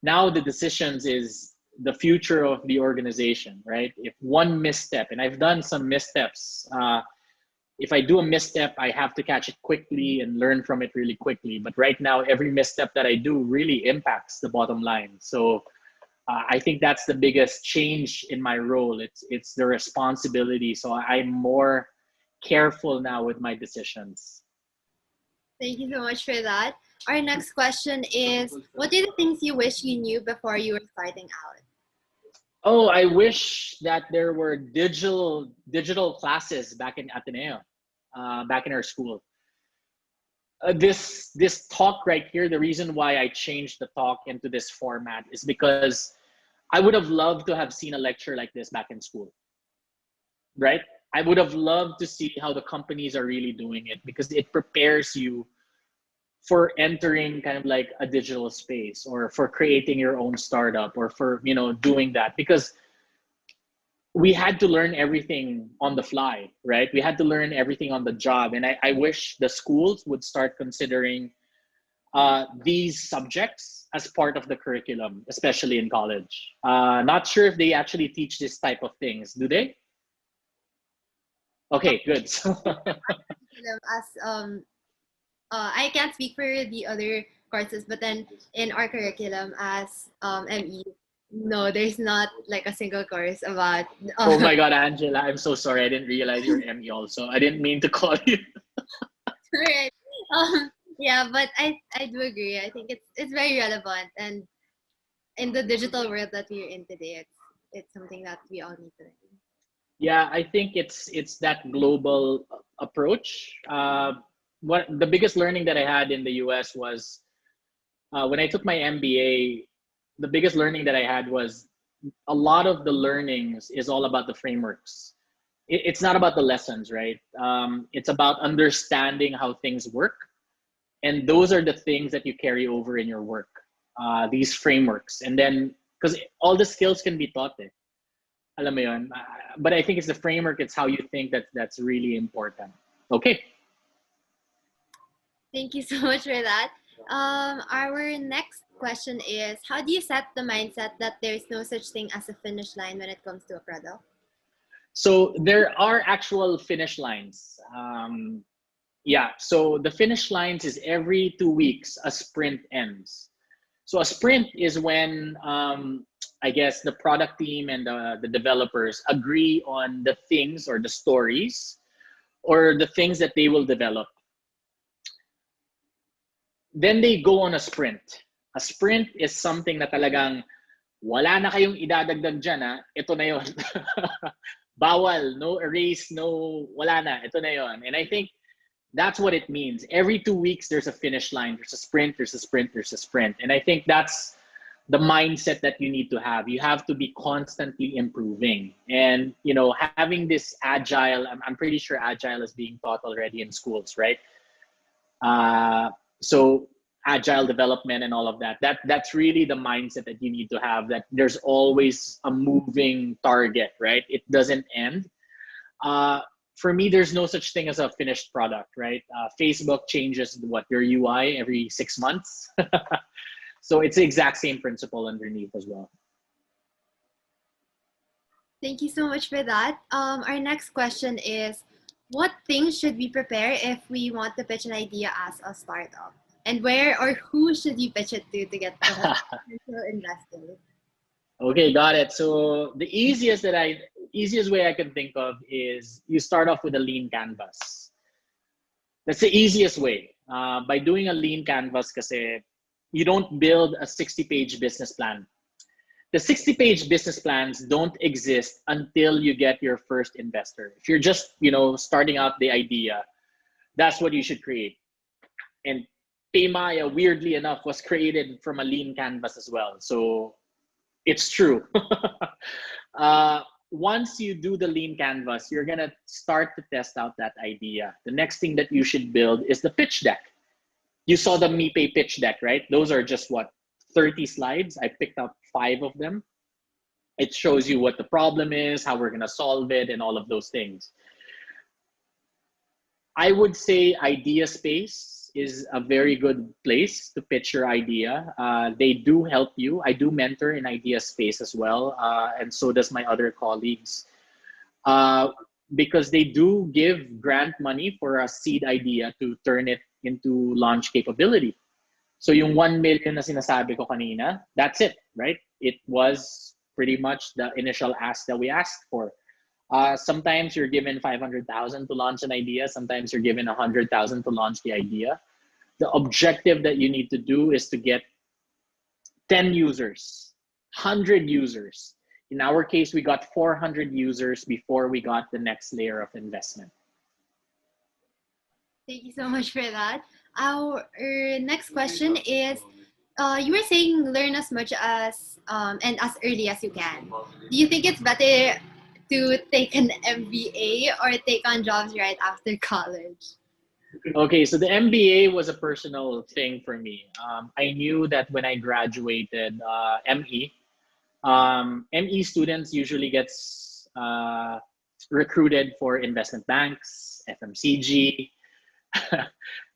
Now the decisions is the future of the organization, right? If one misstep, and I've done some missteps, if I do a misstep, I have to catch it quickly and learn from it really quickly. But right now, every misstep that I do really impacts the bottom line. So I think that's the biggest change in my role. It's the responsibility. So I'm more careful now with my decisions. Thank you so much for that. Our next question is, what are the things you wish you knew before you were starting out? Oh, I wish that there were digital classes back in Ateneo, back in our school. This talk right here, the reason why I changed the talk into this format is because I would have loved to have seen a lecture like this back in school, right? I would have loved to see how the companies are really doing it because it prepares you for entering kind of like a digital space or for creating your own startup or for, you know, doing that, because we had to learn everything on the fly, right? We had to learn everything on the job. And I wish the schools would start considering these subjects as part of the curriculum, especially in college. Not sure if they actually teach this type of things. Do they? Okay, good. As I can't speak for the other courses, but then in our curriculum as ME, no, there's not like a single course about. Oh my God, Angela, I'm so sorry. I didn't realize you're ME also. I didn't mean to call you. Right. Yeah, but I do agree. I think it's very relevant, and in the digital world that we're in today, it's something that we all need to learn. Yeah, I think it's that global approach. What the biggest learning that I had in the US was when I took my MBA. The biggest learning that I had was a lot of the learnings is all about the frameworks. It's not about the lessons, right? It's about understanding how things work, and those are the things that you carry over in your work. These frameworks, and then because all the skills can be taught. Alam mo yun? But I think it's the framework. It's how you think that's really important. Okay. Thank you so much for that. Our next question is, how do you set the mindset that there's no such thing as a finish line when it comes to a product? So there are actual finish lines. Yeah. So the finish lines is every 2 weeks a sprint ends. So a sprint is when I guess the product team and the developers agree on the things or the stories or the things that they will develop. Then they go on a sprint. A sprint is something na talagang wala na kayong idadagdag dyan, ha? Ito na yon. Bawal, no erase, no, wala na, ito na yon. And I think that's what it means. Every 2 weeks, there's a finish line. There's a sprint, there's a sprint, there's a sprint. And I think that's the mindset that you need to have. You have to be constantly improving. And, you know, having this agile, I'm pretty sure agile is being taught already in schools, right? So agile development and all of that's really the mindset that you need to have, that there's always a moving target, right? It doesn't end. For me, there's no such thing as a finished product, right? Facebook changes your UI every 6 months. So it's the exact same principle underneath as well. Thank you so much for that. Our next question is, what things should we prepare if we want to pitch an idea as a startup? And where or who should you pitch it to get potential investors? Okay, got it. So the easiest way I can think of is you start off with a lean canvas. That's the easiest way. By doing a lean canvas, kasi you don't build a 60-page business plan. The 60-page business plans don't exist until you get your first investor. If you're just, starting out the idea, that's what you should create. And PayMaya, weirdly enough, was created from a lean canvas as well. So it's true. Once you do the lean canvas, you're going to start to test out that idea. The next thing that you should build is the pitch deck. You saw the MePay pitch deck, right? Those are just 30 slides. I picked up 5 of them. It shows you what the problem is, how we're going to solve it, and all of those things. I would say Idea Space is a very good place to pitch your idea. They do help you. I do mentor in Idea Space as well, and so does my other colleagues. Because they do give grant money for a seed idea to turn it into launch capability. So yung 1 million na sinasabi ko kanina, that's it, right? It was pretty much the initial ask that we asked for. Sometimes you're given 500,000 to launch an idea. Sometimes you're given 100,000 to launch the idea. The objective that you need to do is to get 10 users, 100 users. In our case, we got 400 users before we got the next layer of investment. Thank you so much for that. Our next question is, you were saying learn as much as and as early as you can. Do you think it's better to take an MBA or take on jobs right after college? Okay, so the MBA was a personal thing for me. I knew that when I graduated ME students usually gets recruited for investment banks, FMCG,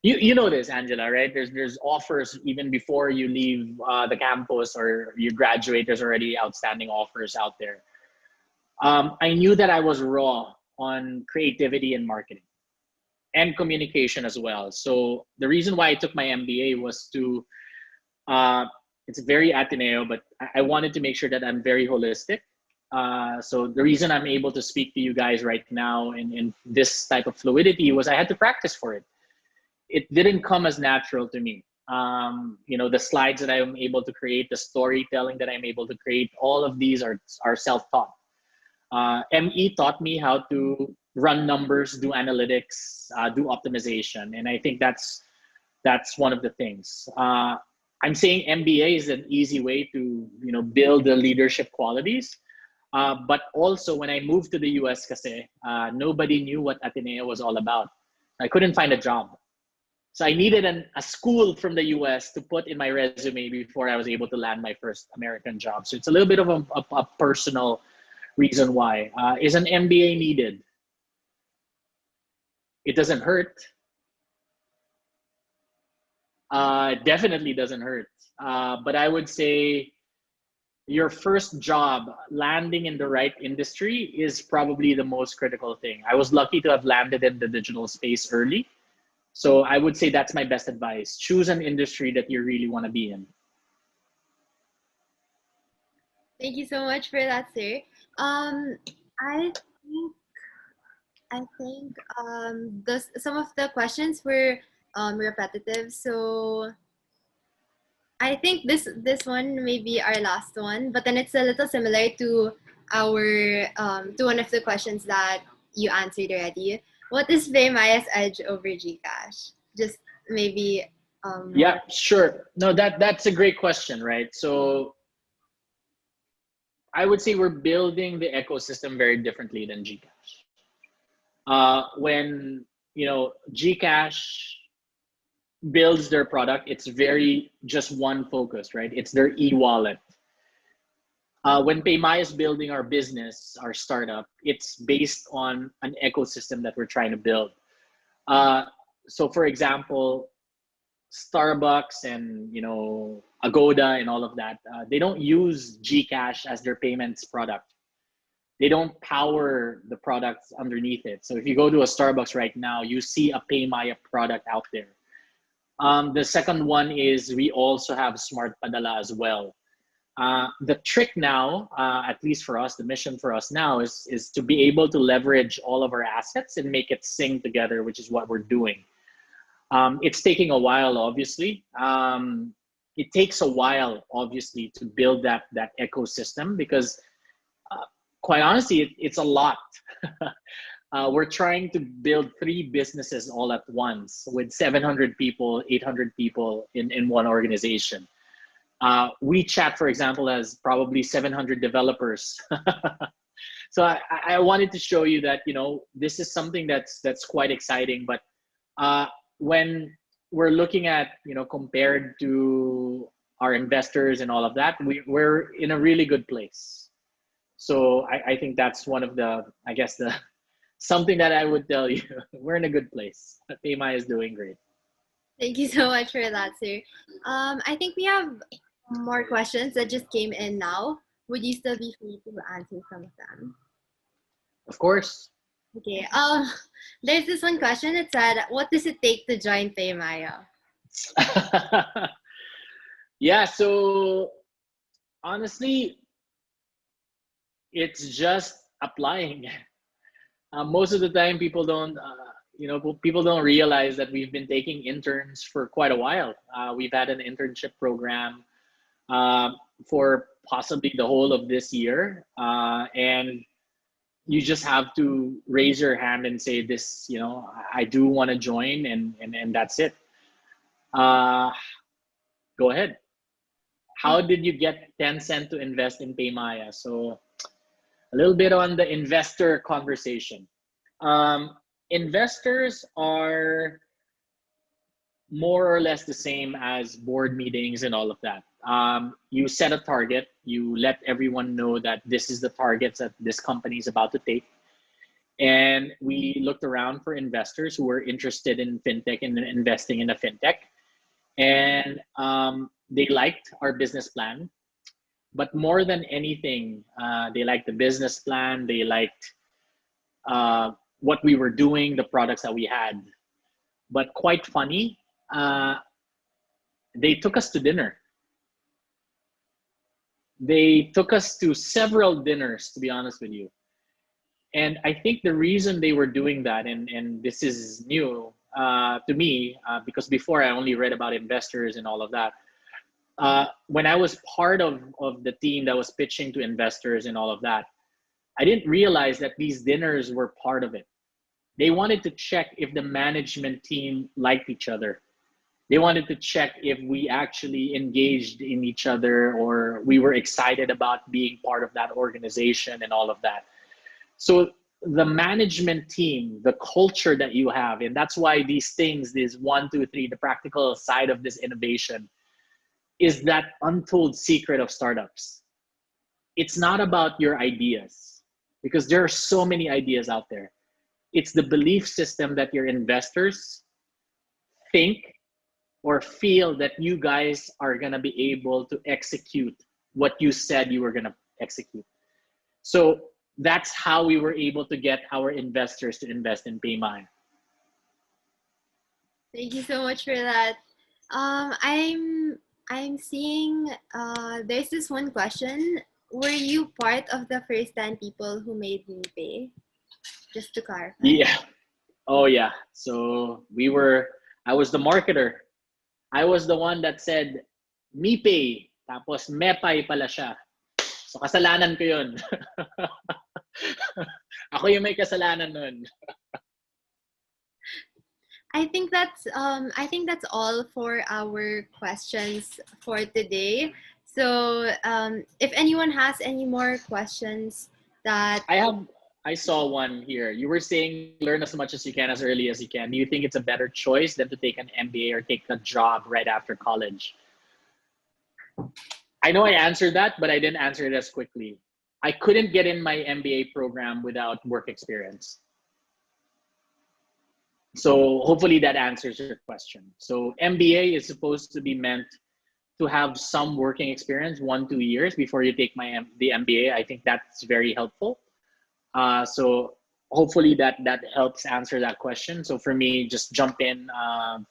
You know this, Angela, right? There's offers even before you leave the campus or you graduate. There's already outstanding offers out there. I knew that I was raw on creativity and marketing and communication as well. So the reason why I took my MBA was to uh, it's very Ateneo, but I wanted to make sure that I'm very holistic. So the reason I'm able to speak to you guys right now in this type of fluidity was I had to practice for it. It didn't come as natural to me. The slides that I'm able to create, the storytelling that I'm able to create, all of these are self-taught. ME taught me how to run numbers, do analytics, do optimization, and I think that's one of the things. I'm saying MBA is an easy way to build the leadership qualities. But also when I moved to the US, kasi, nobody knew what Ateneo was all about. I couldn't find a job. So I needed a school from the US to put in my resume before I was able to land my first American job. So it's a little bit of a personal reason why. Is an MBA needed? It doesn't hurt. Definitely doesn't hurt. But I would say your first job, landing in the right industry, is probably the most critical thing. I was lucky to have landed in the digital space early. So I would say that's my best advice. Choose an industry that you really want to be in. Thank you so much for that, sir. Um, I think some of the questions were repetitive, so I think this one may be our last one, but then it's a little similar to our to one of the questions that you answered already. What is PayMaya's edge over Gcash? Just maybe Yeah, more. sure. No, that's a great question, right? So I would say we're building the ecosystem very differently than Gcash. When Gcash builds their product, it's very just one focus, right? It's their e-wallet. When PayMaya is building our business, our startup, it's based on an ecosystem that we're trying to build. Uh, so, for example, Starbucks and Agoda and all of that, they don't use Gcash as their payments product. They don't power the products underneath it. So if you go to a Starbucks right now, you see a PayMaya product out there. The second one is we also have Smart Padala as well. The trick now, at least for us, the mission for us now is to be able to leverage all of our assets and make it sing together, which is what we're doing. It's taking a while, obviously. It takes a while, obviously, to build that ecosystem because, quite honestly, it's a lot. We're trying to build 3 businesses all at once with 700 people, 800 people in one organization. WeChat, for example, has probably 700 developers. So I wanted to show you that this is something that's quite exciting. But when we're looking at compared to our investors and all of that, we're in a really good place. So I think that's one of the something that I would tell you. We're in a good place. PayMaya is doing great. Thank you so much for that, sir. I think we have more questions that just came in now. Would you still be free to answer some of them? Of course. Okay. There's this one question. It said, "What does it take to join PayMaya?" Yeah, so honestly, it's just applying. Most of the time, people don't realize that we've been taking interns for quite a while. We've had an internship program uh, for possibly the whole of this year, and you just have to raise your hand and say this. I do want to join, and that's it. Uh, Go ahead. How did you get Tencent to invest in PayMaya? So a little bit on the investor conversation. Investors are more or less the same as board meetings and all of that. You set a target, you let everyone know that this is the targets that this company is about to take, And we looked around for investors who were interested in fintech and investing in a fintech. And they liked our business plan. But more than anything, they liked the business plan. They liked uh, what we were doing, the products that we had. But quite funny, uh, they took us to dinner. They took us to several dinners, to be honest with you. And I think the reason they were doing that, and this is new to me, because before I only read about investors and all of that. When I was part of the team that was pitching to investors and all of that, I didn't realize that these dinners were part of it. They wanted to check if the management team liked each other. They wanted to check if we actually engaged in each other or we were excited about being part of that organization and all of that. So the management team, the culture that you have, and that's why these things, this 1, 2, 3, the practical side of this innovation is that untold secret of startups. It's not about your ideas because there are so many ideas out there. It's the belief system that your investors think or feel that you guys are going to be able to execute what you said you were going to execute. So that's how we were able to get our investors to invest in PayMaya. Thank you so much for that. I'm seeing there's this one question. Were you part of the first 10 people who made me pay? Just to clarify. Yeah. Oh yeah. So I was the marketer. I was the one that said, me pay. Tapos mepay pala siya. So kasalanan ko yun. Ako yung may kasalanan nun. I think that's all for our questions for today. So if anyone has any more questions that I saw one here. You were saying learn as much as you can as early as you can. Do you think it's a better choice than to take an MBA or take a job right after college? I know I answered that, but I didn't answer it as quickly. I couldn't get in my MBA program without work experience. So hopefully that answers your question. So MBA is supposed to be meant to have some working experience, 1, 2 years before you take the MBA. I think that's very helpful. So hopefully that helps answer that question. So for me, just jump in,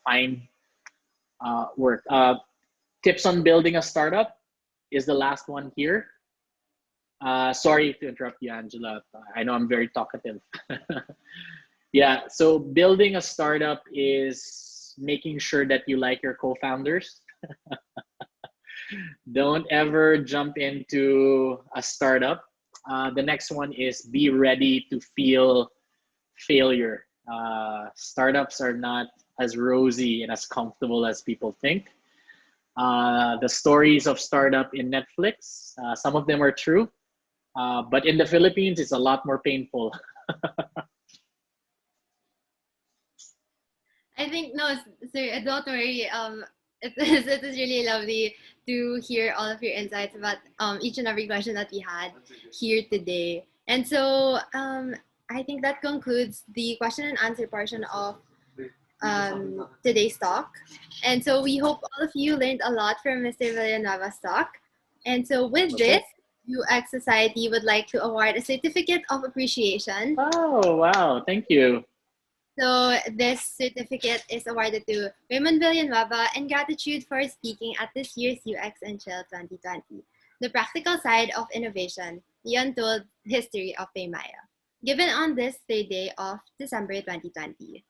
find work. Tips on building a startup is the last one here. Sorry to interrupt you, Angela. I know I'm very talkative. Yeah, so building a startup is making sure that you like your co-founders. Don't ever jump into a startup. The next one is be ready to feel failure. Startups are not as rosy and as comfortable as people think. The stories of startup in Netflix, some of them are true, but in the Philippines, it's a lot more painful. I think no, sir, don't worry. It is really lovely to hear all of your insights about each and every question that we had here today. And so I think that concludes the question and answer portion of today's talk. And so we hope all of you learned a lot from Mr. Villanueva's talk. And so with Okay. this, UX Society would like to award a certificate of appreciation. Oh, wow. Thank you. So this certificate is awarded to Raymund Villanueva in gratitude for speaking at this year's UX&Chill 2020, the practical side of innovation, the untold history of PayMaya, given on this third day of December 2020.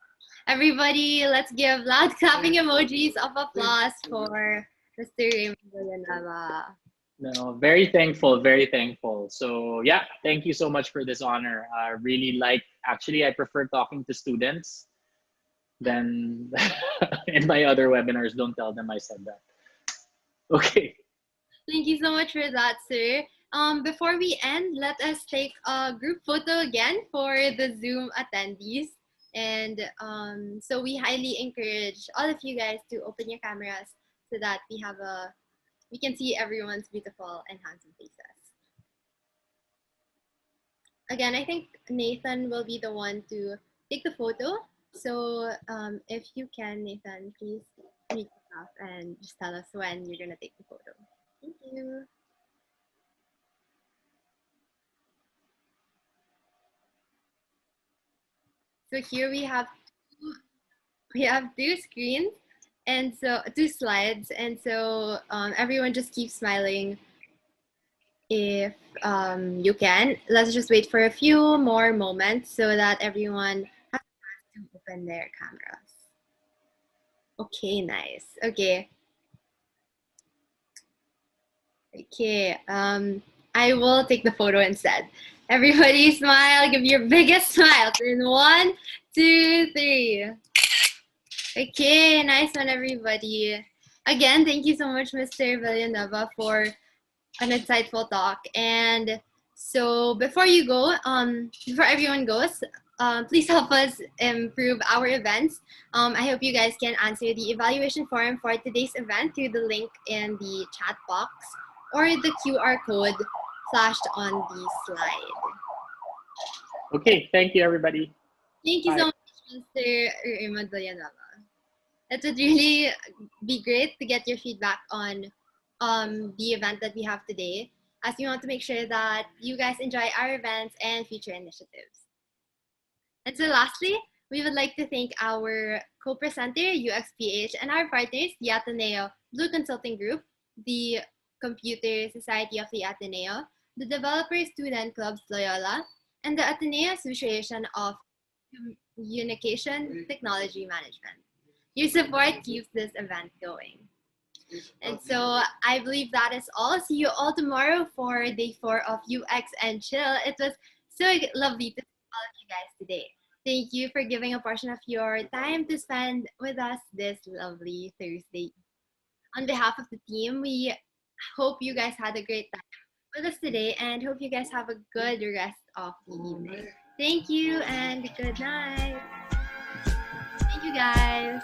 Everybody, let's give loud clapping emojis of applause for Mr. Raymund Villanueva. No, very thankful, very thankful. So yeah, thank you so much for this honor. I really actually, I prefer talking to students than in my other webinars. Don't tell them I said that. Okay. Thank you so much for that, sir. Before we end, let us take a group photo again for the Zoom attendees. And so we highly encourage all of you guys to open your cameras so that we can see everyone's beautiful and handsome faces. again, I think Nathan will be the one to take the photo. So if you can, Nathan, please meet yourself and just tell us when you're gonna take the photo. Thank you. So here we have two screens, and so two slides, and so everyone just keep smiling if you can. Let's just wait for a few more moments so that everyone has to open their cameras. Okay, nice. Okay. Okay. I will take the photo instead. Everybody smile. Give your biggest smile. In 1, 2, 3. Okay, nice one, everybody. Again, thank you so much, Mr. Villanueva, for an insightful talk. And so before everyone goes, please help us improve our events. I hope you guys can answer the evaluation form for today's event through the link in the chat box or the QR code flashed on the slide. Okay, thank you, everybody. Thank you so Bye. much, Mr. Raymund. It would really be great to get your feedback on the event that we have today, as we want to make sure that you guys enjoy our events and future initiatives. And so lastly, we would like to thank our co-presenter, UXPH, and our partners, the Ateneo Blue Consulting Group, the Computer Society of the Ateneo, the Developer Student Clubs Loyola, and the Ateneo Association of Communication Technology Management. Your support keeps this event going. And so I believe that is all. See you all tomorrow for day 4 of UX and Chill. It was so lovely to see all of you guys today. Thank you for giving a portion of your time to spend with us this lovely Thursday. On behalf of the team, we hope you guys had a great time with us today and hope you guys have a good rest of the evening. Thank you and good night. Thank you guys.